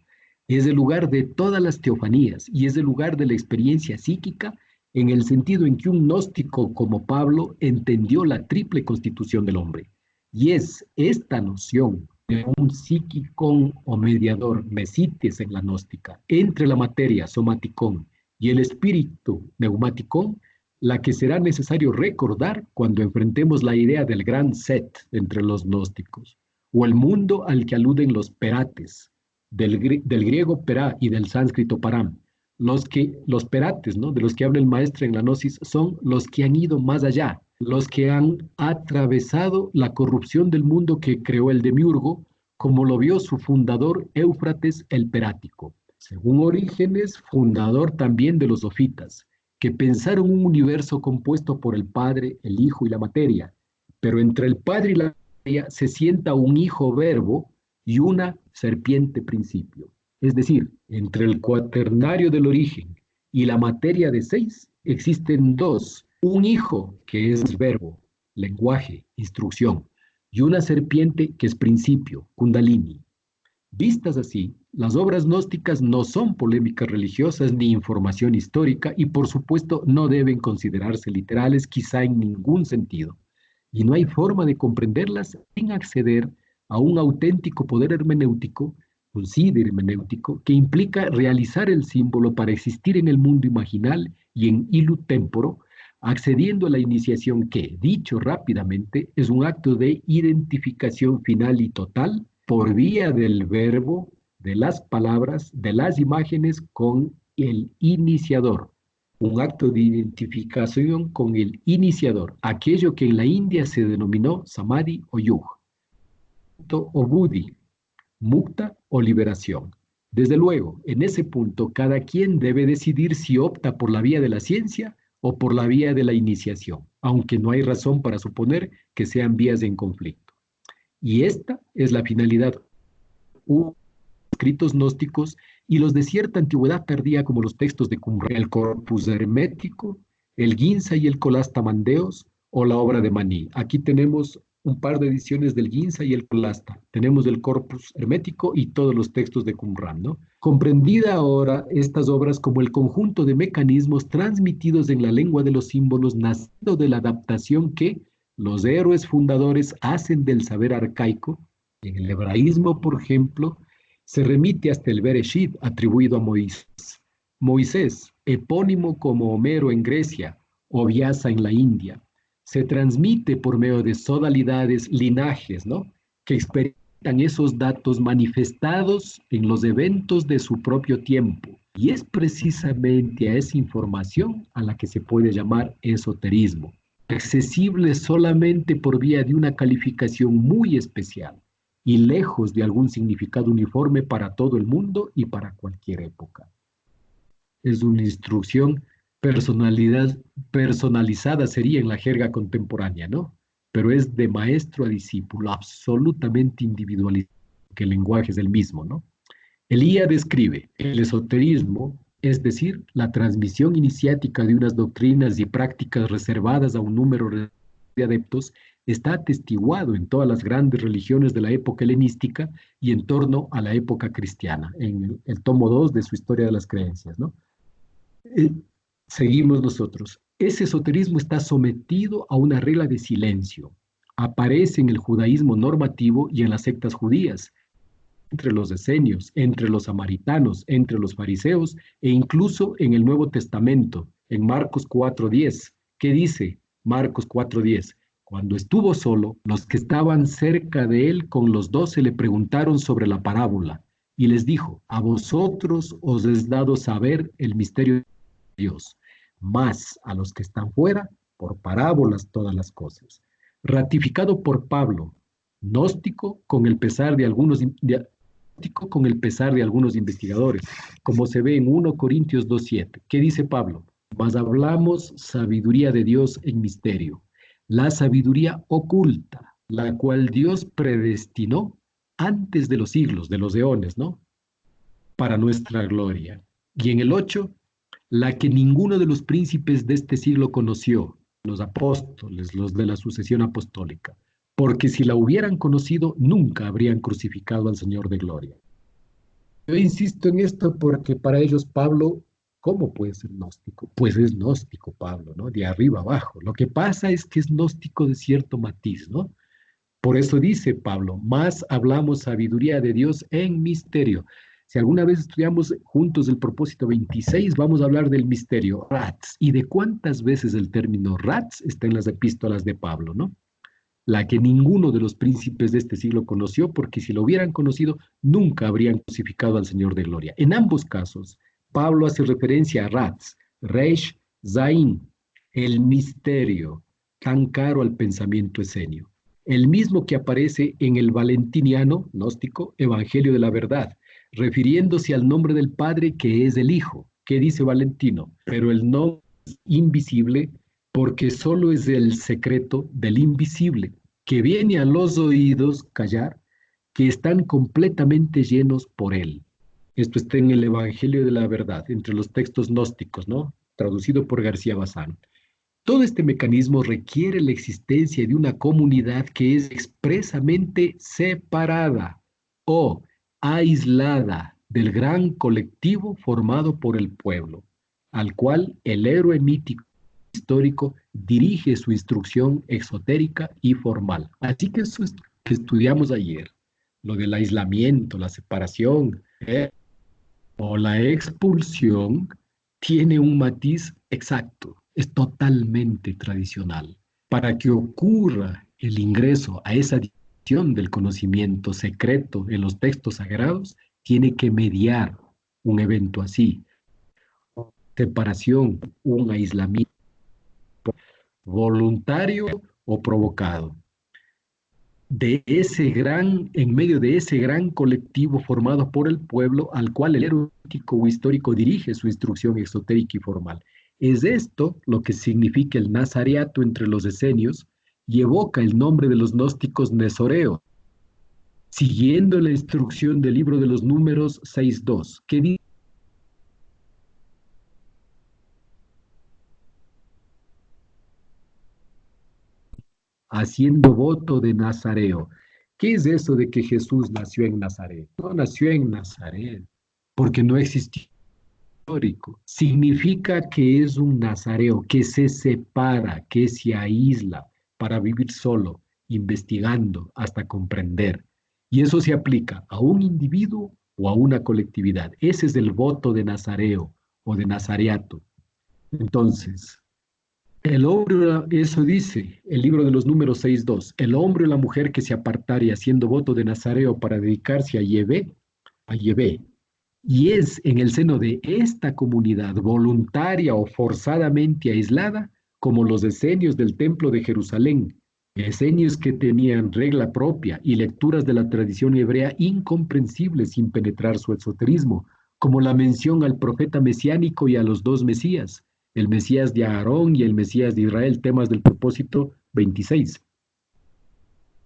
es el lugar de todas las teofanías y es el lugar de la experiencia psíquica en el sentido en que un gnóstico como Pablo entendió la triple constitución del hombre. Y es esta noción de un psíquicón o mediador, mesites en la gnóstica, entre la materia, somaticón, y el espíritu, neumaticón, la que será necesario recordar cuando enfrentemos la idea del gran set entre los gnósticos, o el mundo al que aluden los perates, del griego perá y del sánscrito param. Los perates, ¿no? De los que habla el maestro en la gnosis, son los que han ido más allá, los que han atravesado la corrupción del mundo que creó el demiurgo, como lo vio su fundador Éufrates el Perático. Según Orígenes, fundador también de los sofitas, que pensaron un universo compuesto por el Padre, el Hijo y la materia, pero entre el Padre y la materia se sienta un Hijo verbo y una serpiente principio. Es decir, entre el cuaternario del origen y la materia de 6 existen dos, un hijo que es verbo, lenguaje, instrucción, y una serpiente que es principio, kundalini. Vistas así, las obras gnósticas no son polémicas religiosas ni información histórica y por supuesto no deben considerarse literales quizá en ningún sentido. Y no hay forma de comprenderlas sin acceder a un auténtico poder hermenéutico, un síder hermenéutico, que implica realizar el símbolo para existir en el mundo imaginal y en ilu temporo, accediendo a la iniciación que, dicho rápidamente, es un acto de identificación final y total por vía del verbo, de las palabras, de las imágenes con el iniciador. un acto de identificación con el iniciador, aquello que en la India se denominó samadhi o yuga, o buddhi, mukta o liberación. Desde luego, en ese punto, cada quien debe decidir si opta por la vía de la ciencia o por la vía de la iniciación, aunque no hay razón para suponer que sean vías en conflicto. Y esta es la finalidad escritos gnósticos y los de cierta antigüedad tardía como los textos de Qumran, el Corpus Hermético, el Ginza y el Colasta Mandeos o la obra de Maní. Aquí tenemos un par de ediciones del Ginza y el Colasta. Tenemos el Corpus Hermético y todos los textos de Qumran, ¿no? Comprendida ahora estas obras como el conjunto de mecanismos transmitidos en la lengua de los símbolos nacido de la adaptación que los héroes fundadores hacen del saber arcaico. En el hebraísmo, por ejemplo, se remite hasta el Bereshit atribuido a Moisés. Moisés, epónimo como Homero en Grecia o Vyasa en la India, se transmite por medio de sodalidades, linajes, ¿no? Que experimentan esos datos manifestados en los eventos de su propio tiempo. Y es precisamente a esa información a la que se puede llamar esoterismo, accesible solamente por vía de una calificación muy especial y lejos de algún significado uniforme para todo el mundo y para cualquier época. Es una instrucción personalizada, sería en la jerga contemporánea, ¿no? Pero es de maestro a discípulo, absolutamente individualizado, que el lenguaje es el mismo, ¿no? Elía describe el esoterismo, es decir, la transmisión iniciática de unas doctrinas y prácticas reservadas a un número de adeptos, está atestiguado en todas las grandes religiones de la época helenística y en torno a la época cristiana, en el tomo 2 de su Historia de las Creencias, ¿no? Eh, Seguimos nosotros. Ese esoterismo está sometido a una regla de silencio. Aparece en el judaísmo normativo y en las sectas judías, entre los esenios, entre los samaritanos, entre los fariseos e incluso en el Nuevo Testamento, en Marcos 4:10. ¿Qué dice Marcos 4:10? Cuando estuvo solo, los que estaban cerca de él con los 12 le preguntaron sobre la parábola y les dijo, a vosotros os es dado saber el misterio de Dios, más a los que están fuera, por parábolas todas las cosas. Ratificado por Pablo, gnóstico con el pesar de algunos con el pesar de algunos investigadores, como se ve en 1 Corintios 2:7. ¿Qué dice Pablo? Mas hablamos sabiduría de Dios en misterio, la sabiduría oculta, la cual Dios predestinó antes de los siglos, de los eones, ¿no? Para nuestra gloria. Y en el 8, la que ninguno de los príncipes de este siglo conoció, los apóstoles, los de la sucesión apostólica, porque si la hubieran conocido, nunca habrían crucificado al Señor de gloria. Yo insisto en esto porque para ellos Pablo, ¿cómo puede ser gnóstico? Pues es gnóstico Pablo, ¿no? De arriba abajo. Lo que pasa es que es gnóstico de cierto matiz, ¿no? Por eso dice Pablo, más hablamos sabiduría de Dios en misterio. Si alguna vez estudiamos juntos el propósito 26, vamos a hablar del misterio, Ratz, y de cuántas veces el término Ratz está en las epístolas de Pablo, ¿no? La que ninguno de los príncipes de este siglo conoció, porque si lo hubieran conocido, nunca habrían crucificado al Señor de gloria. En ambos casos, Pablo hace referencia a Ratz, Reish, Zain, el misterio, tan caro al pensamiento esenio. El mismo que aparece en el valentiniano, gnóstico, Evangelio de la Verdad, refiriéndose al nombre del Padre que es el Hijo. ¿Qué dice Valentino? Pero el nombre es invisible porque solo es el secreto del invisible, que viene a los oídos callar, que están completamente llenos por él. Esto está en el Evangelio de la Verdad, entre los textos gnósticos, ¿no? Traducido por García Bazán. Todo este mecanismo requiere la existencia de una comunidad que es expresamente separada o aislada del gran colectivo formado por el pueblo, al cual el héroe mítico histórico dirige su instrucción exotérica y formal. Así que eso es que estudiamos ayer, lo del aislamiento, la separación o la expulsión, tiene un matiz exacto, es totalmente tradicional. Para que ocurra el ingreso a esa dimensión del conocimiento secreto en los textos sagrados, tiene que mediar un evento así. separación, un aislamiento voluntario o provocado. En medio de ese gran colectivo formado por el pueblo al cual el héroe ético o histórico dirige su instrucción esotérica y formal. Es esto lo que significa el nazareato entre los esenios y evoca el nombre de los gnósticos nesoreos, siguiendo la instrucción del libro de los Números 6.2, que dice: haciendo voto de Nazareo. ¿Qué es eso de que Jesús nació en Nazaret? No nació en Nazaret, porque no existió histórico. Significa que es un nazareo, que se separa, que se aísla para vivir solo, investigando hasta comprender. Y eso se aplica a un individuo o a una colectividad. Ese es el voto de nazareo o de nazareato. Entonces, el hombre, eso dice el libro de los Números 6.2, el hombre o la mujer que se apartare haciendo voto de nazareo para dedicarse a Yahvé, y es en el seno de esta comunidad voluntaria o forzadamente aislada, como los esenios del Templo de Jerusalén, esenios que tenían regla propia y lecturas de la tradición hebrea incomprensibles sin penetrar su esoterismo, como la mención al profeta mesiánico y a los dos Mesías, el Mesías de Aarón y el Mesías de Israel, temas del propósito 26.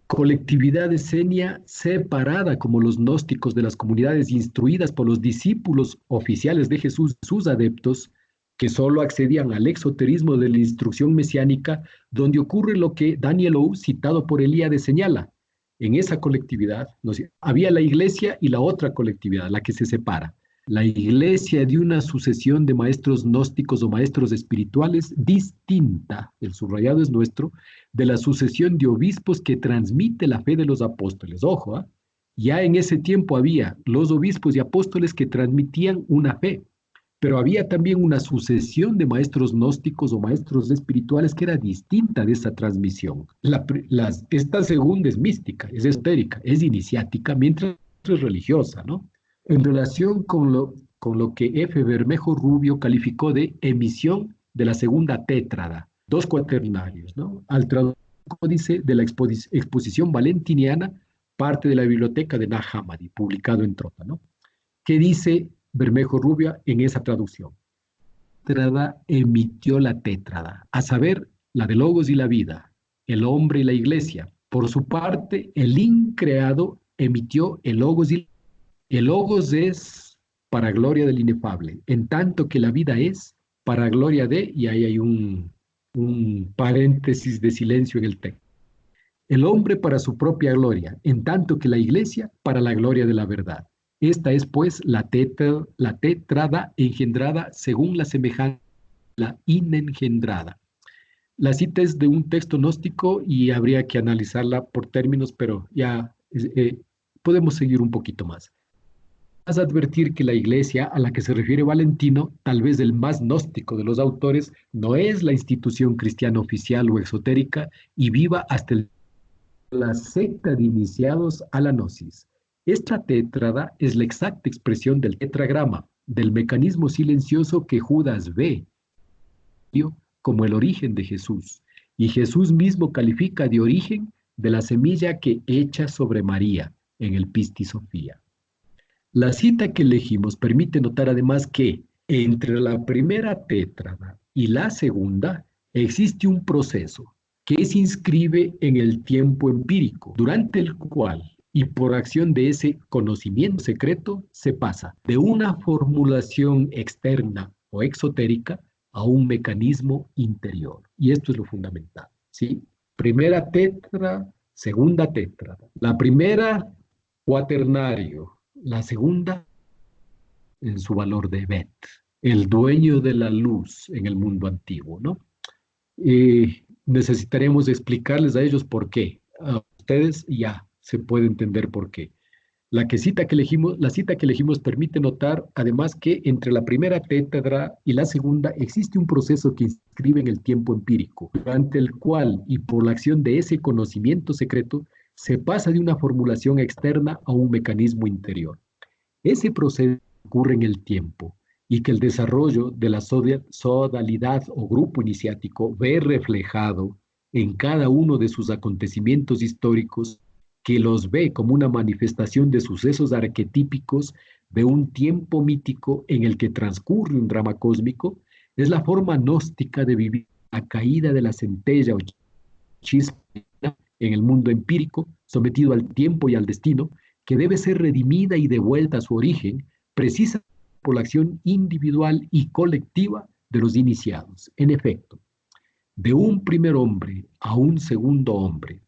Colectividad esenia separada como los gnósticos de las comunidades instruidas por los discípulos oficiales de Jesús, sus adeptos, que solo accedían al exoterismo de la instrucción mesiánica, donde ocurre lo que Daniel O, citado por Elíades, señala. En esa colectividad había la iglesia y la otra colectividad, la que se separa. La iglesia de una sucesión de maestros gnósticos o maestros espirituales distinta, el subrayado es nuestro, de la sucesión de obispos que transmite la fe de los apóstoles. Ojo, ¿eh? Ya en ese tiempo había los obispos y apóstoles que transmitían una fe, pero había también una sucesión de maestros gnósticos o maestros espirituales que era distinta de esa transmisión. Esta segunda es mística, es esotérica, es iniciática, mientras es religiosa, ¿no? En relación con lo que F. Bermejo Rubio calificó de emisión de la segunda tétrada, dos cuaternarios, ¿no? Al traducir el códice de la exposición valentiniana, parte de la biblioteca de Nag Hammadi, publicado en Trota, ¿no? ¿Qué dice Bermejo Rubio en esa traducción? Tétrada emitió la tétrada, a saber, la de Logos y la vida, el hombre y la iglesia. Por su parte, el increado emitió el Logos y el Logos es para gloria del inefable, en tanto que la vida es para gloria de, y ahí hay un paréntesis de silencio en el texto. El hombre para su propia gloria, en tanto que la iglesia para la gloria de la verdad. Esta es pues la tétrada engendrada según la semejanza, la inengendrada. La cita es de un texto gnóstico y habría que analizarla por términos, pero ya podemos seguir un poquito más. Vas a advertir que la iglesia a la que se refiere Valentino, tal vez el más gnóstico de los autores, no es la institución cristiana oficial o exotérica y viva hasta la secta de iniciados a la gnosis. Esta tétrada es la exacta expresión del tetragrama, del mecanismo silencioso que Judas ve como el origen de Jesús. Y Jesús mismo califica de origen de la semilla que echa sobre María en el Pisti Sofía. La cita que elegimos permite notar además que entre la primera tétrada y la segunda existe un proceso que se inscribe en el tiempo empírico, durante el cual y por acción de ese conocimiento secreto se pasa de una formulación externa o exotérica a un mecanismo interior. Y esto es lo fundamental, ¿sí? Primera tétrada, segunda tétrada. La primera, cuaternario. La segunda, en su valor de Bet, el dueño de la luz en el mundo antiguo, ¿no? Necesitaremos explicarles a ellos por qué. A ustedes ya se puede entender por qué. La cita que elegimos permite notar además que entre la primera tétrada y la segunda existe un proceso que inscribe en el tiempo empírico, durante el cual y por la acción de ese conocimiento secreto se pasa de una formulación externa a un mecanismo interior. Ese proceso ocurre en el tiempo y que el desarrollo de la sodalidad o grupo iniciático ve reflejado en cada uno de sus acontecimientos históricos, que los ve como una manifestación de sucesos arquetípicos de un tiempo mítico en el que transcurre un drama cósmico, es la forma gnóstica de vivir la caída de la centella o chispa en el mundo empírico, sometido al tiempo y al destino, que debe ser redimida y devuelta a su origen, precisamente por la acción individual y colectiva de los iniciados. En efecto, de un primer hombre a un segundo hombre,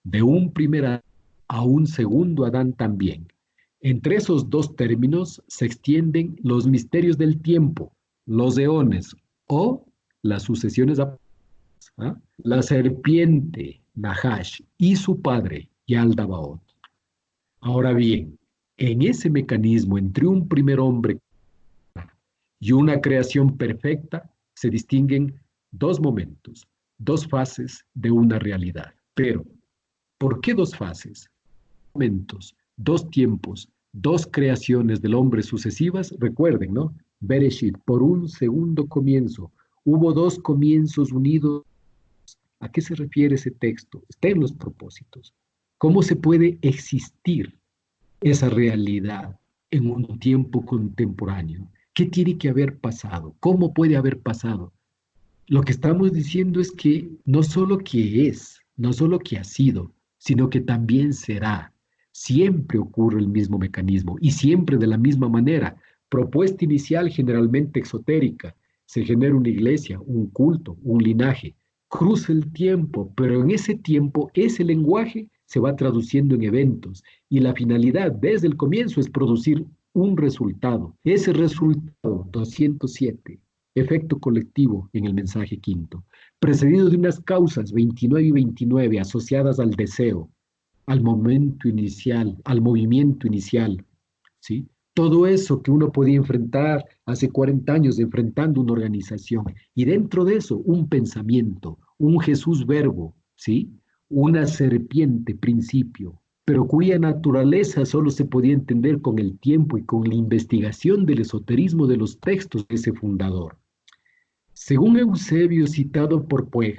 de un primer Adán a un segundo Adán también. Entre esos dos términos se extienden los misterios del tiempo, los eones o las sucesiones. ¿Ah? La serpiente, Nahash, y su padre, Yaldabaoth. Ahora bien, en ese mecanismo entre un primer hombre y una creación perfecta se distinguen dos momentos, dos fases de una realidad. Pero, ¿por qué dos fases? Momentos, dos tiempos, dos creaciones del hombre sucesivas. Recuerden, ¿no? Bereshit, por un segundo comienzo. Hubo dos comienzos unidos. ¿A qué se refiere ese texto? Está en los propósitos. ¿Cómo se puede existir esa realidad en un tiempo contemporáneo? ¿Qué tiene que haber pasado? ¿Cómo puede haber pasado? Lo que estamos diciendo es que no solo que es, no solo que ha sido, sino que también será. Siempre ocurre el mismo mecanismo y siempre de la misma manera. Propuesta inicial generalmente exotérica. Se genera una iglesia, un culto, un linaje. Cruza el tiempo, pero en ese tiempo ese lenguaje se va traduciendo en eventos y la finalidad desde el comienzo es producir un resultado. Ese resultado, 207, efecto colectivo en el mensaje quinto, precedido de unas causas 29 y 29 asociadas al deseo, al momento inicial, al movimiento inicial, ¿sí? Todo eso que uno podía enfrentar hace 40 años enfrentando una organización y dentro de eso un pensamiento, un Jesús verbo, ¿sí? Una serpiente principio, pero cuya naturaleza solo se podía entender con el tiempo y con la investigación del esoterismo de los textos de ese fundador. Según Eusebio, citado por Puig,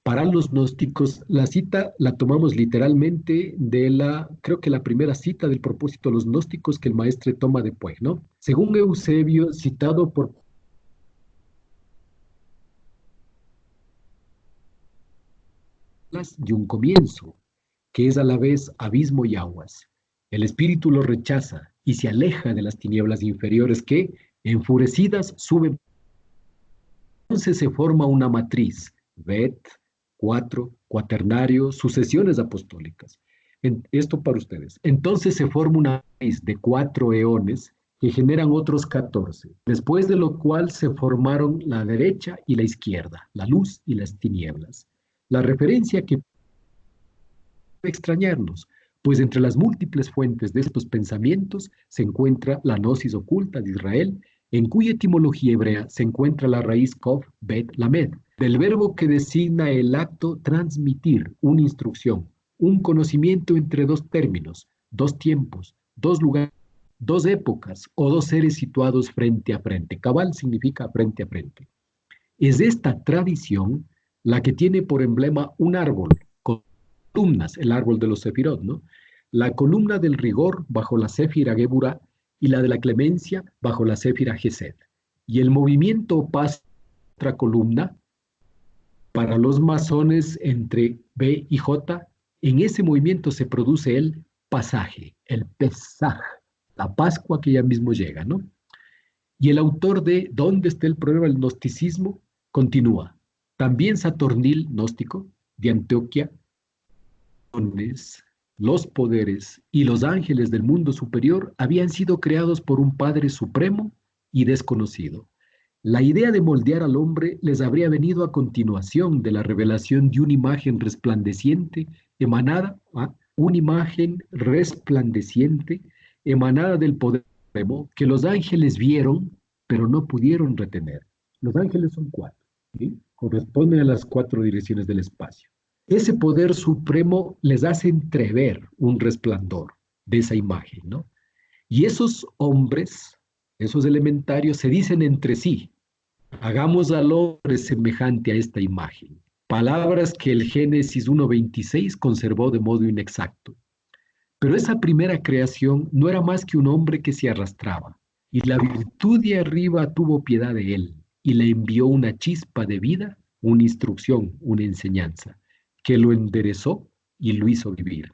para los gnósticos, la cita la tomamos literalmente de creo que la primera cita del propósito de los gnósticos que el maestre toma de Puig, ¿no? Según Eusebio, citado por de un comienzo, que es a la vez abismo y aguas. El espíritu lo rechaza y se aleja de las tinieblas inferiores que, enfurecidas, suben. Entonces se forma una matriz, Bet, 4, cuaternario, sucesiones apostólicas. Esto para ustedes. Entonces se forma una matriz de 4 eones que generan otros 14, después de lo cual se formaron la derecha y la izquierda, la luz y las tinieblas. La referencia que puede extrañarnos, pues entre las múltiples fuentes de estos pensamientos se encuentra la gnosis oculta de Israel, en cuya etimología hebrea se encuentra la raíz Kov, Bet, Lamed, del verbo que designa el acto transmitir, una instrucción, un conocimiento entre dos términos, dos tiempos, dos lugares, dos épocas o dos seres situados frente a frente. Cabal significa frente a frente. Es esta tradición la que tiene por emblema un árbol con columnas, el árbol de los sefirot, ¿no? La columna del rigor bajo la séfira Geburah y la de la clemencia bajo la séfira Gesed. Y el movimiento pasa a otra columna para los masones entre B y J. En ese movimiento se produce el pasaje, el Pesaj, la Pascua que ya mismo llega, ¿no? Y el autor de ¿Dónde está el problema del gnosticismo? Continúa. También Saturnil, gnóstico, de Antioquia, los poderes y los ángeles del mundo superior habían sido creados por un Padre supremo y desconocido. La idea de moldear al hombre les habría venido a continuación de la revelación de una imagen resplandeciente emanada, una imagen resplandeciente emanada del poder supremo que los ángeles vieron, pero no pudieron retener. Los ángeles son 4, ¿sí? Corresponden a las 4 direcciones del espacio. Ese poder supremo les hace entrever un resplandor de esa imagen, ¿no? Y esos hombres esos elementarios se dicen entre sí, hagamos al hombre semejante a esta imagen. Palabras que el Génesis 1:26 conservó de modo inexacto. Pero esa primera creación no era más que un hombre que se arrastraba, y la virtud de arriba tuvo piedad de él, y le envió una chispa de vida, una instrucción, una enseñanza, que lo enderezó y lo hizo vivir.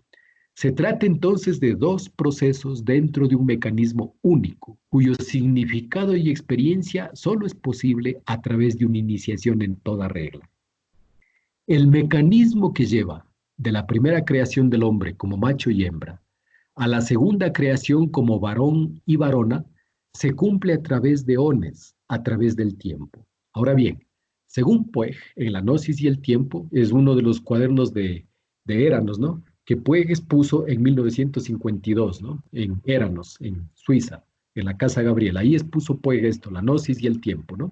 Se trata entonces de dos procesos dentro de un mecanismo único, cuyo significado y experiencia solo es posible a través de una iniciación en toda regla. El mecanismo que lleva de la primera creación del hombre como macho y hembra a la segunda creación como varón y varona se cumple a través de ones, a través del tiempo. Ahora bien, según Puig, en la Gnosis y el tiempo, es uno de los cuadernos de Éranos, ¿no? Que Puig expuso en 1952, ¿no? En Éranos, en Suiza, en la Casa Gabriela. Ahí expuso Puig esto, la Gnosis y el tiempo, ¿no?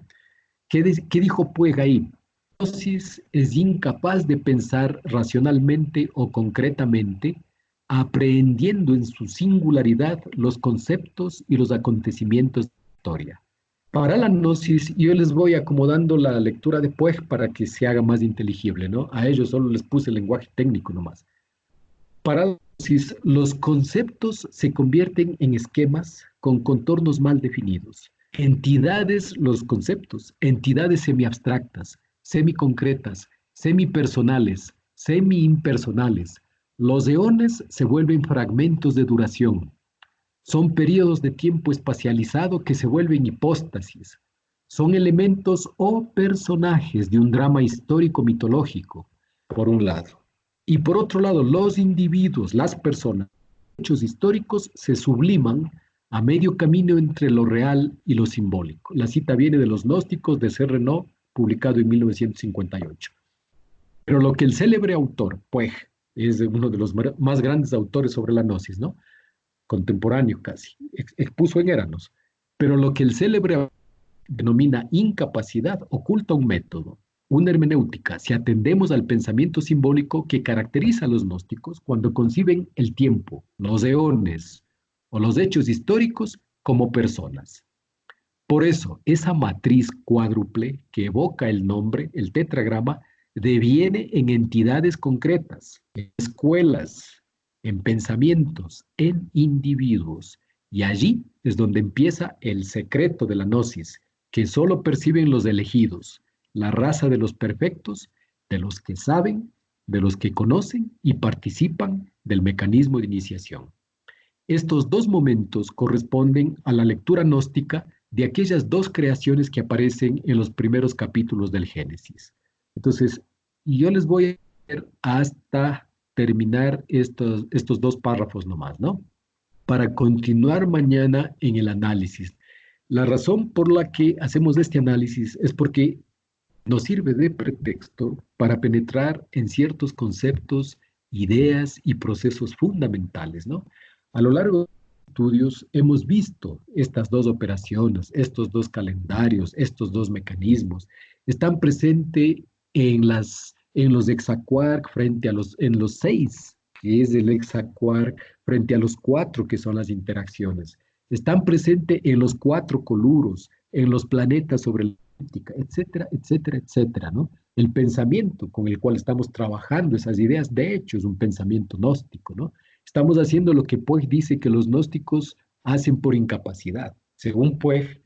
¿Qué dijo Puig ahí? La Gnosis es incapaz de pensar racionalmente o concretamente, aprehendiendo en su singularidad los conceptos y los acontecimientos de la historia. Para la gnosis, yo les voy acomodando la lectura de Puig para que se haga más inteligible, ¿no? A ellos solo les puse el lenguaje técnico nomás. Para la gnosis, los conceptos se convierten en esquemas con contornos mal definidos. Entidades, los conceptos, entidades semiabstractas, semiconcretas, semipersonales, semi-impersonales. Los eones se vuelven fragmentos de duración. Son periodos de tiempo espacializado que se vuelven hipóstasis. Son elementos o personajes de un drama histórico mitológico, por un lado. Y por otro lado, los individuos, las personas, los hechos históricos se subliman a medio camino entre lo real y lo simbólico. La cita viene de Los Gnósticos de C. Renaud, publicado en 1958. Pero lo que el célebre autor, Puig, es uno de los más grandes autores sobre la gnosis, ¿no? Contemporáneo casi, expuso en Éranos. Pero lo que el célebre denomina incapacidad oculta un método, una hermenéutica, si atendemos al pensamiento simbólico que caracteriza a los gnósticos cuando conciben el tiempo, los eones o los hechos históricos como personas. Por eso, esa matriz cuádruple que evoca el nombre, el tetragrama, deviene en entidades concretas, en escuelas, en pensamientos, en individuos. Y allí es donde empieza el secreto de la gnosis, que solo perciben los elegidos, la raza de los perfectos, de los que saben, de los que conocen y participan del mecanismo de iniciación. Estos dos momentos corresponden a la lectura gnóstica de aquellas dos creaciones que aparecen en los primeros capítulos del Génesis. Entonces, yo les voy a leer hasta terminar estos dos párrafos nomás, ¿no? Para continuar mañana en el análisis. La razón por la que hacemos este análisis es porque nos sirve de pretexto para penetrar en ciertos conceptos, ideas y procesos fundamentales, ¿no? A lo largo de los estudios hemos visto estas dos operaciones, estos dos calendarios, estos dos mecanismos. Están presentes en los hexaquark en los 6, que es el hexaquark, frente a los 4, que son las interacciones. Están presentes en los 4 coluros, en los planetas sobre la eclíptica, etcétera, etcétera, etcétera, ¿no? El pensamiento con el cual estamos trabajando esas ideas, de hecho, es un pensamiento gnóstico, ¿no? Estamos haciendo lo que Puig dice que los gnósticos hacen por incapacidad. Según Puig,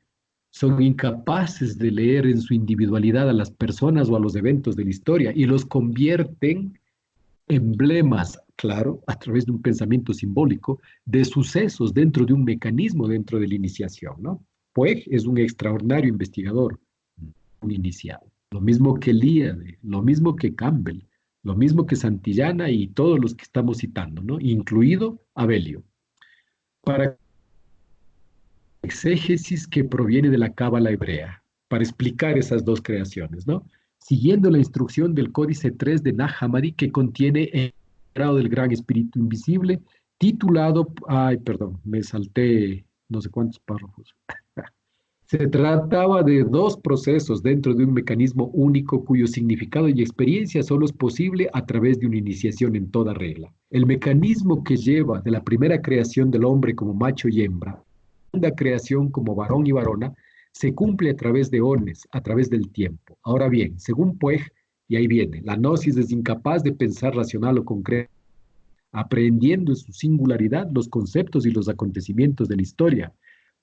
son incapaces de leer en su individualidad a las personas o a los eventos de la historia y los convierten en emblemas, claro, a través de un pensamiento simbólico, de sucesos dentro de un mecanismo dentro de la iniciación, ¿no? Puig es un extraordinario investigador, un iniciado. Lo mismo que Líade, lo mismo que Campbell, lo mismo que Santillana y todos los que estamos citando, ¿no? Incluido Abelio. Para exégesis que proviene de la cábala hebrea, para explicar esas dos creaciones, ¿no? Siguiendo la instrucción del Códice 3 de Nag Hammadi, que contiene el grado del Gran Espíritu Invisible, titulado, ay, perdón, me salté no sé cuántos párrafos. Se trataba de dos procesos dentro de un mecanismo único cuyo significado y experiencia solo es posible a través de una iniciación en toda regla. El mecanismo que lleva de la primera creación del hombre como macho y hembra segunda creación como varón y varona se cumple a través de ones, a través del tiempo. Ahora bien, según Puig, y ahí viene, la gnosis es incapaz de pensar racional o concreto, aprehendiendo en su singularidad los conceptos y los acontecimientos de la historia.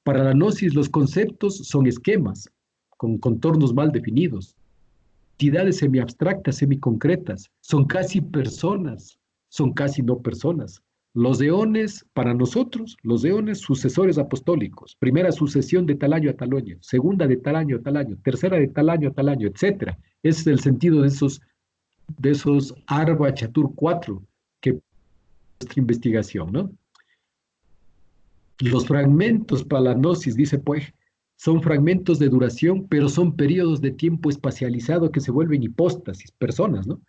Para la gnosis, los conceptos son esquemas, con contornos mal definidos, entidades semiabstractas, semiconcretas, son casi personas, son casi no personas. Los eones, para nosotros, los eones sucesores apostólicos, primera sucesión de tal año a tal año, segunda de tal año a tal año, tercera de tal año a tal año, etc. Ese es el sentido de esos Arba Chatur 4 que nuestra investigación, ¿no? Los fragmentos para la gnosis, dice Puig, son fragmentos de duración, pero son periodos de tiempo espacializado que se vuelven hipóstasis, personas, ¿no?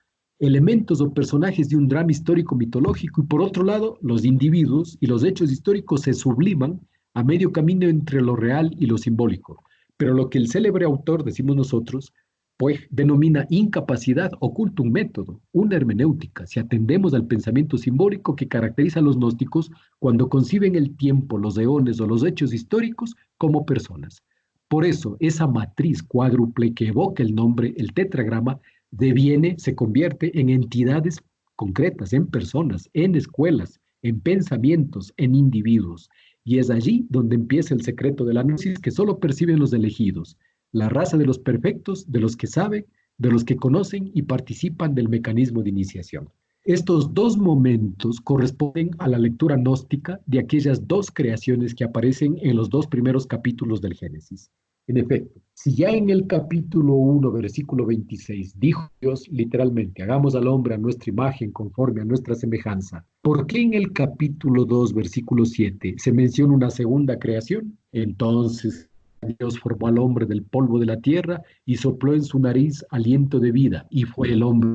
Elementos o personajes de un drama histórico mitológico, y por otro lado, los individuos y los hechos históricos se subliman a medio camino entre lo real y lo simbólico. Pero lo que el célebre autor, decimos nosotros, pues denomina incapacidad, oculta un método, una hermenéutica, si atendemos al pensamiento simbólico que caracteriza a los gnósticos cuando conciben el tiempo, los eones o los hechos históricos como personas. Por eso, esa matriz cuádruple que evoca el nombre, el tetragrama, deviene, se convierte en entidades concretas, en personas, en escuelas, en pensamientos, en individuos. Y es allí donde empieza el secreto de la gnosis que solo perciben los elegidos, la raza de los perfectos, de los que saben, de los que conocen y participan del mecanismo de iniciación. Estos dos momentos corresponden a la lectura gnóstica de aquellas dos creaciones que aparecen en los dos primeros capítulos del Génesis. En efecto, si ya en el capítulo 1, versículo 26, dijo Dios literalmente, hagamos al hombre a nuestra imagen conforme a nuestra semejanza, ¿por qué en el capítulo 2, versículo 7, se menciona una segunda creación? Entonces Dios formó al hombre del polvo de la tierra y sopló en su nariz aliento de vida, y fue el hombre.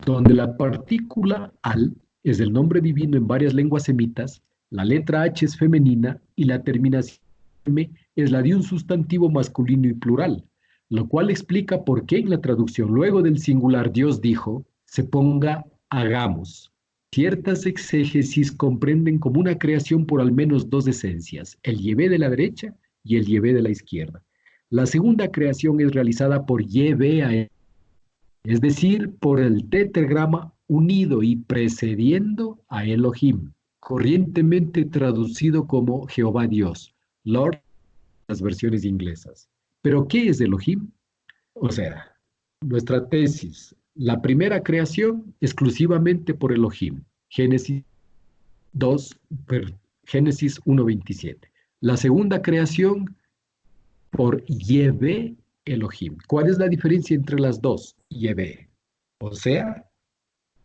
Donde la partícula al es el nombre divino en varias lenguas semitas, la letra H es femenina y la terminación M es la de un sustantivo masculino y plural, lo cual explica por qué en la traducción luego del singular Dios dijo, se ponga hagamos. Ciertas exégesis comprenden como una creación por al menos dos esencias, el Yevé de la derecha y el Yevé de la izquierda. La segunda creación es realizada por Yevé a es decir, por el tetragrama unido y precediendo a Elohim, corrientemente traducido como Jehová Dios, Lord, las versiones inglesas. ¿Pero qué es Elohim? O sea, nuestra tesis, la primera creación exclusivamente por Elohim, Génesis 2, Génesis 1:27. La segunda creación por Yahvé Elohim. ¿Cuál es la diferencia entre las dos? Yahvé. O sea,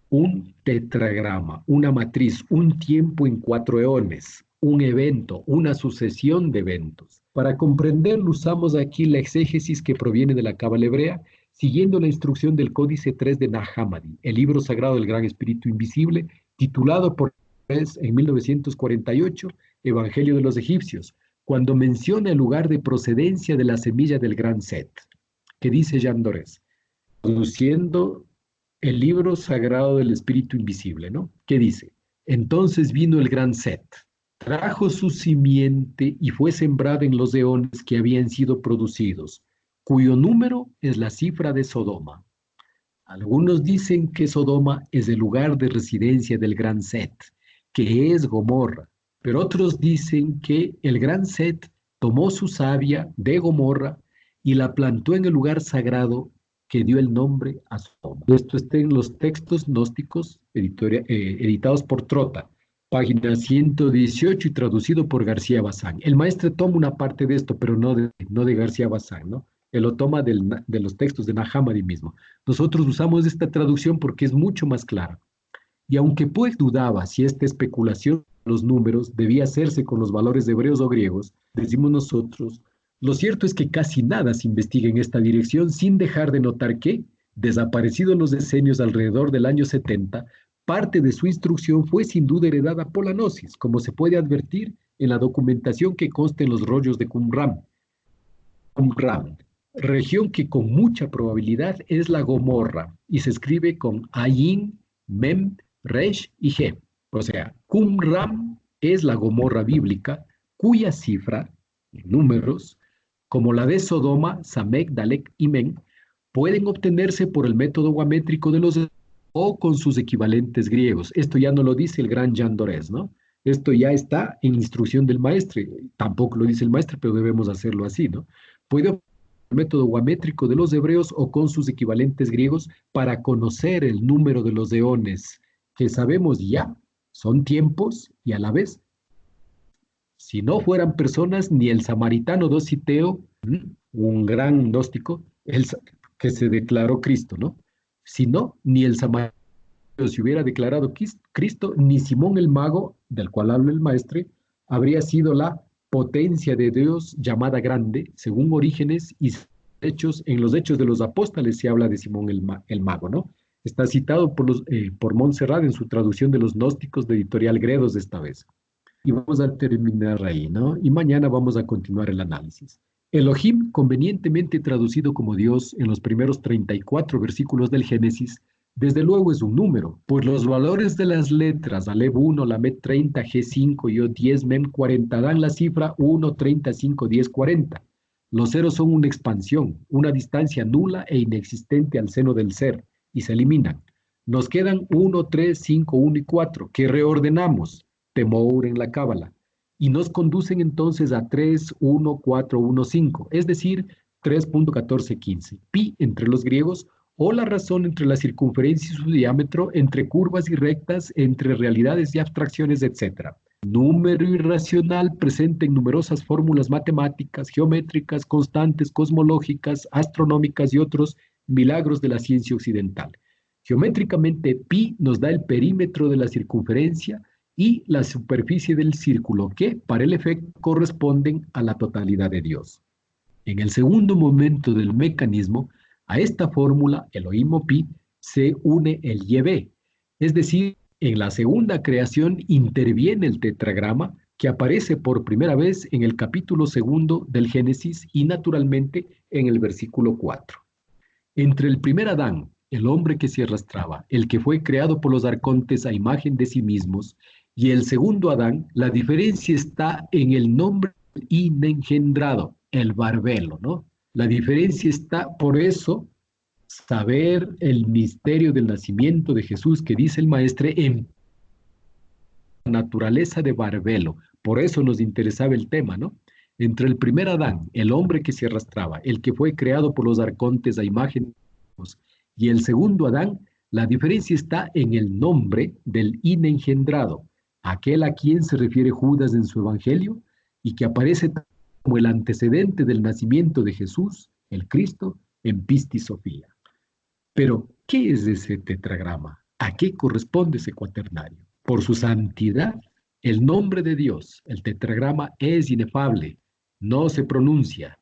un tetragrama, una matriz, un tiempo en cuatro eones, un evento, una sucesión de eventos. Para comprenderlo usamos aquí la exégesis que proviene de la Cábala hebrea, siguiendo la instrucción del Códice 3 de Nag Hammadi, el libro sagrado del Gran Espíritu Invisible, titulado por en 1948, Evangelio de los Egipcios, cuando menciona el lugar de procedencia de la semilla del gran Set, que dice Jean Dorés, traduciendo el libro sagrado del Espíritu Invisible, ¿no? ¿Qué dice? Entonces vino el gran Set, trajo su simiente y fue sembrada en los eones que habían sido producidos, cuyo número es la cifra de Sodoma. Algunos dicen que Sodoma es el lugar de residencia del gran Set, que es Gomorra, pero otros dicen que el gran Set tomó su savia de Gomorra y la plantó en el lugar sagrado que dio el nombre a Sodoma. Esto está en los textos gnósticos editados por Trota, página 118 y traducido por García Bazán. El maestro toma una parte de esto, pero no de García Bazán, ¿no? Él lo toma de los textos de Nag Hammadi mismo. Nosotros usamos esta traducción porque es mucho más clara. Y aunque pues dudaba si esta especulación de los números debía hacerse con los valores hebreos o griegos, decimos nosotros, lo cierto es que casi nada se investiga en esta dirección sin dejar de notar que, desaparecidos los decenios alrededor del año 70, parte de su instrucción fue sin duda heredada por la gnosis, como se puede advertir en la documentación que consta en los rollos de Qumran. región que con mucha probabilidad es la Gomorra y se escribe con Ayin, Mem, Resh y He. O sea, Qumran es la Gomorra bíblica cuya cifra, números, como la de Sodoma, Samek, Dalek y Men, pueden obtenerse por el método guamétrico de los o con sus equivalentes griegos. Esto ya no lo dice el gran Jean Dorés, ¿no? Esto ya está en instrucción del maestro. Tampoco lo dice el maestro, pero debemos hacerlo así, ¿no? Puede obtener el método guamétrico de los hebreos o con sus equivalentes griegos para conocer el número de los eones, que sabemos ya son tiempos y a la vez, si no fueran personas, ni el samaritano Dositeo, un gran gnóstico, que se declaró Cristo, ¿no? Si no, ni el samaritano se hubiera declarado Cristo, ni Simón el mago, del cual habla el maestre, habría sido la potencia de Dios llamada grande, según Orígenes y hechos, en los Hechos de los Apóstoles se habla de Simón el mago, ¿no? Está citado por Montserrat en su traducción de los gnósticos de Editorial Gredos esta vez. Y vamos a terminar ahí, ¿no? Y mañana vamos a continuar el análisis. Elohim, convenientemente traducido como Dios en los primeros 34 versículos del Génesis, desde luego es un número, pues los valores de las letras Alef 1, Lamet 30, G5 y O10, Mem 40 dan la cifra 1, 35, 10, 40. Los ceros son una expansión, una distancia nula e inexistente al seno del ser, y se eliminan. Nos quedan 1, 3, 5, 1 y 4, que reordenamos, Temour en la Cábala, y nos conducen entonces a 3, 1, 4, 1, 5, es decir, 3.1415. Pi entre los griegos, o la razón entre la circunferencia y su diámetro, entre curvas y rectas, entre realidades y abstracciones, etc. Número irracional presente en numerosas fórmulas matemáticas, geométricas, constantes, cosmológicas, astronómicas y otros milagros de la ciencia occidental. Geométricamente, pi nos da el perímetro de la circunferencia y la superficie del círculo, que para el efecto corresponden a la totalidad de Dios. En el segundo momento del mecanismo, a esta fórmula, Elohim o Pi, se une el Yehvé, es decir, en la segunda creación interviene el tetragrama que aparece por primera vez en el capítulo segundo del Génesis y naturalmente en el versículo 4. Entre el primer Adán, el hombre que se arrastraba, el que fue creado por los arcontes a imagen de sí mismos, y el segundo Adán, la diferencia está en el nombre inengendrado, el barbelo, ¿no? La diferencia está, por eso, saber el misterio del nacimiento de Jesús que dice el maestre en naturaleza de barbelo. Por eso nos interesaba el tema, ¿no? Entre el primer Adán, el hombre que se arrastraba, el que fue creado por los arcontes a imagen de Dios, y el segundo Adán, la diferencia está en el nombre del inengendrado, aquel a quien se refiere Judas en su evangelio y que aparece como el antecedente del nacimiento de Jesús, el Cristo, en Pistis Sofía. Pero, ¿qué es ese tetragrama? ¿A qué corresponde ese cuaternario? Por su santidad, el nombre de Dios, el tetragrama, es inefable, no se pronuncia,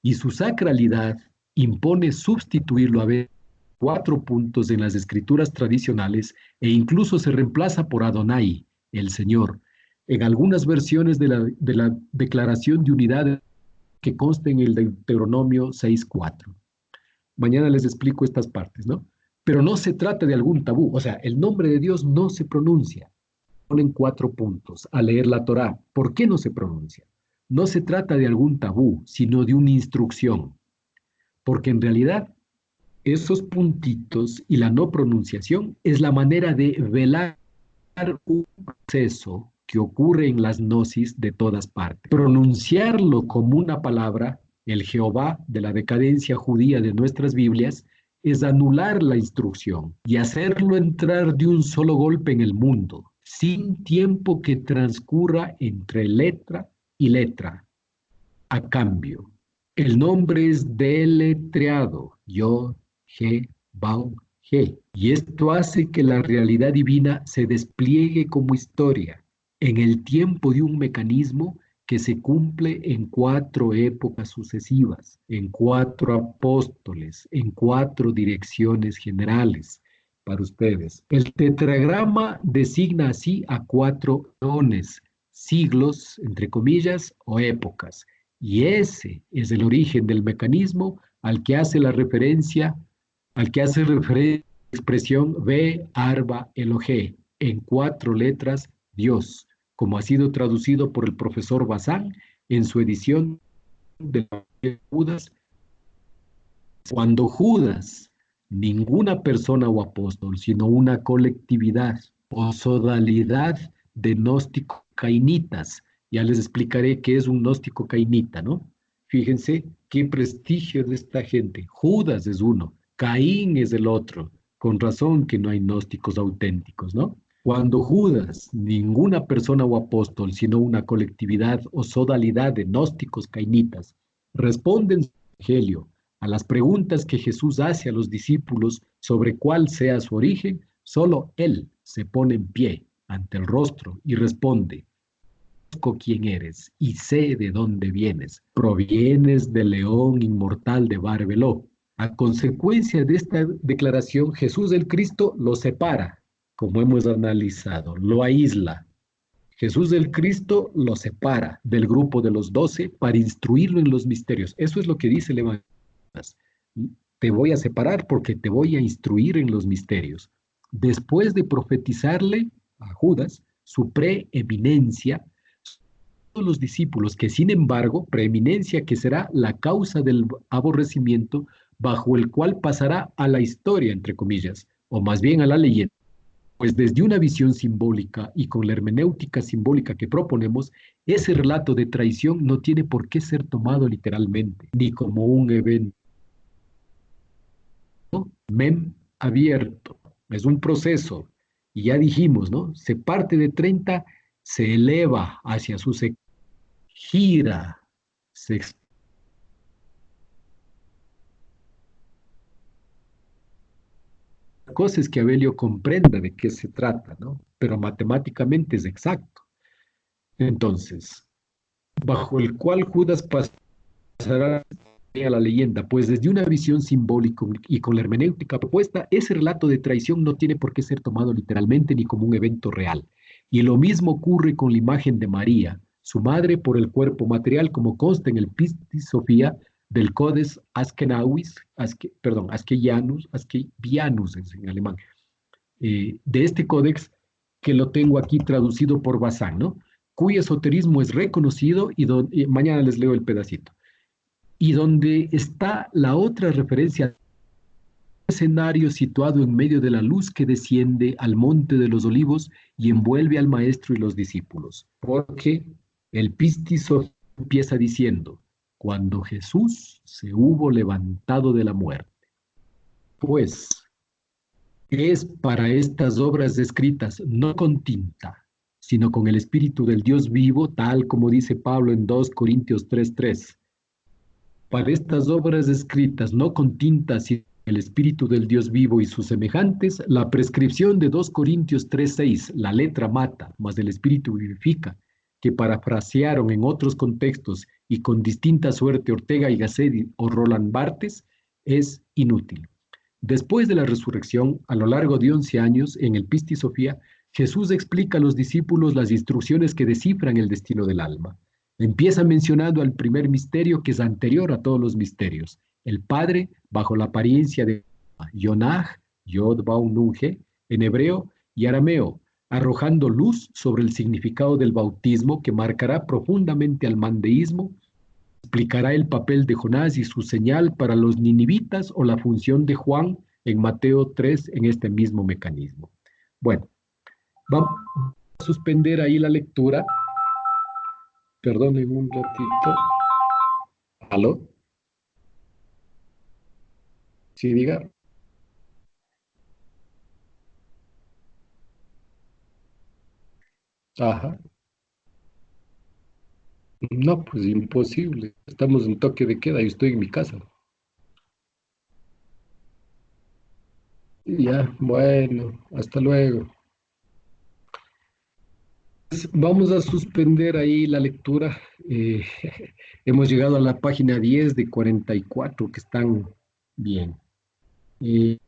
y su sacralidad impone sustituirlo a veces 4 puntos en las escrituras tradicionales e incluso se reemplaza por Adonai, el Señor, en algunas versiones de la declaración de unidad que consta en el Deuteronomio 6.4. Mañana les explico estas partes, ¿no? Pero no se trata de algún tabú, o sea, el nombre de Dios no se pronuncia. Ponen 4 puntos a leer la Torá. ¿Por qué no se pronuncia? No se trata de algún tabú, sino de una instrucción, porque en realidad esos puntitos y la no pronunciación es la manera de velar un proceso que ocurre en las gnosis de todas partes. Pronunciarlo como una palabra, el Jehová de la decadencia judía de nuestras Biblias, es anular la instrucción y hacerlo entrar de un solo golpe en el mundo, sin tiempo que transcurra entre letra y letra. A cambio, el nombre es deletreado, Yod, He, Bau, He, y esto hace que la realidad divina se despliegue como historia en el tiempo de un mecanismo que se cumple en 4 épocas sucesivas, en 4 apóstoles, en 4 direcciones generales para ustedes. El tetragrama designa así a 4 eones, siglos, entre comillas, o épocas. Y ese es el origen del mecanismo al que hace la referencia, al que hace referencia la expresión Ve Arba Elohe, en 4 letras, Dios, como ha sido traducido por el profesor Bazán en su edición de Judas. Cuando Judas, ninguna persona o apóstol, sino una colectividad o sodalidad de gnósticos cainitas. Ya les explicaré qué es un gnóstico cainita, ¿no? Fíjense qué prestigio de esta gente. Judas es uno, Caín es el otro. Con razón que no hay gnósticos auténticos, ¿no? Cuando Judas, ninguna persona o apóstol, sino una colectividad o sodalidad de gnósticos cainitas, responden su evangelio a las preguntas que Jesús hace a los discípulos sobre cuál sea su origen, solo él se pone en pie ante el rostro y responde: conozco quién eres y sé de dónde vienes. Provienes del león inmortal de Barbeló. A consecuencia de esta declaración, Jesús el Cristo lo separa, como hemos analizado, lo aísla. Jesús del Cristo lo separa del grupo de los 12 para instruirlo en los misterios. Eso es lo que dice el Evangelio. Te voy a separar porque te voy a instruir en los misterios. Después de profetizarle a Judas su preeminencia, todos los discípulos que sin embargo, preeminencia que será la causa del aborrecimiento bajo el cual pasará a la historia, entre comillas, o más bien a la leyenda. Pues desde una visión simbólica y con la hermenéutica simbólica que proponemos, ese relato de traición no tiene por qué ser tomado literalmente, ni como un evento mem abierto. Es un proceso. Y ya dijimos, ¿no? Se parte de 30, se eleva hacia su gira, se la cosa es que Abelio comprenda de qué se trata, ¿no? Pero matemáticamente es exacto. Entonces, bajo el cual Judas pasará a la leyenda, pues desde una visión simbólica y con la hermenéutica propuesta, ese relato de traición no tiene por qué ser tomado literalmente ni como un evento real. Y lo mismo ocurre con la imagen de María, su madre por el cuerpo material, como consta en el Pistis Sofía del Codex Askenawis, Askevianus es en alemán, de este códex que lo tengo aquí traducido por Bazán, ¿no? Cuyo esoterismo es reconocido y mañana les leo el pedacito y donde está la otra referencia, escenario situado en medio de la luz que desciende al monte de los olivos y envuelve al maestro y los discípulos. Porque el Pistis empieza diciendo: cuando Jesús se hubo levantado de la muerte. Pues es para estas obras escritas no con tinta, sino con el Espíritu del Dios vivo, tal como dice Pablo en 2 Corintios 3:3. Para estas obras escritas, no con tinta, sino el Espíritu del Dios vivo y sus semejantes, la prescripción de 2 Corintios 3:6, la letra mata, mas el Espíritu vivifica, que parafrasearon en otros contextos y con distinta suerte Ortega y Gasset o Roland Barthes, es inútil. Después de la resurrección, a lo largo de 11 años, en el Pistis Sofía, Jesús explica a los discípulos las instrucciones que descifran el destino del alma. Empieza mencionando al primer misterio que es anterior a todos los misterios. El Padre, bajo la apariencia de Yonah, Yod Vav Nun He, en hebreo y arameo, arrojando luz sobre el significado del bautismo que marcará profundamente al mandeísmo, explicará el papel de Jonás y su señal para los ninivitas o la función de Juan en Mateo 3 en este mismo mecanismo. Bueno, vamos a suspender ahí la lectura. Perdonen un ratito. ¿Aló? Sí, diga. Ajá. No, pues imposible. Estamos en toque de queda y estoy en mi casa. Ya, bueno, hasta luego. Vamos a suspender ahí la lectura. Eh, hemos llegado a la página 10 de 44 que están bien. Y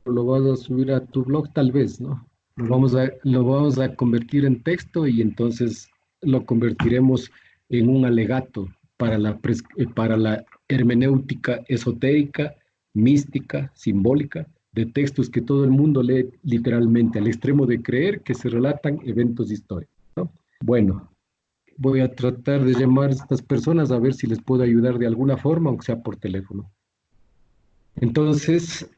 lo vas a subir a tu blog tal vez, ¿no? Lo vamos a convertir en texto y entonces lo convertiremos en un alegato para la hermenéutica esotérica, mística, simbólica, de textos que todo el mundo lee literalmente, al extremo de creer que se relatan eventos históricos, ¿no? Bueno, voy a tratar de llamar a estas personas a ver si les puedo ayudar de alguna forma, aunque sea por teléfono. Entonces,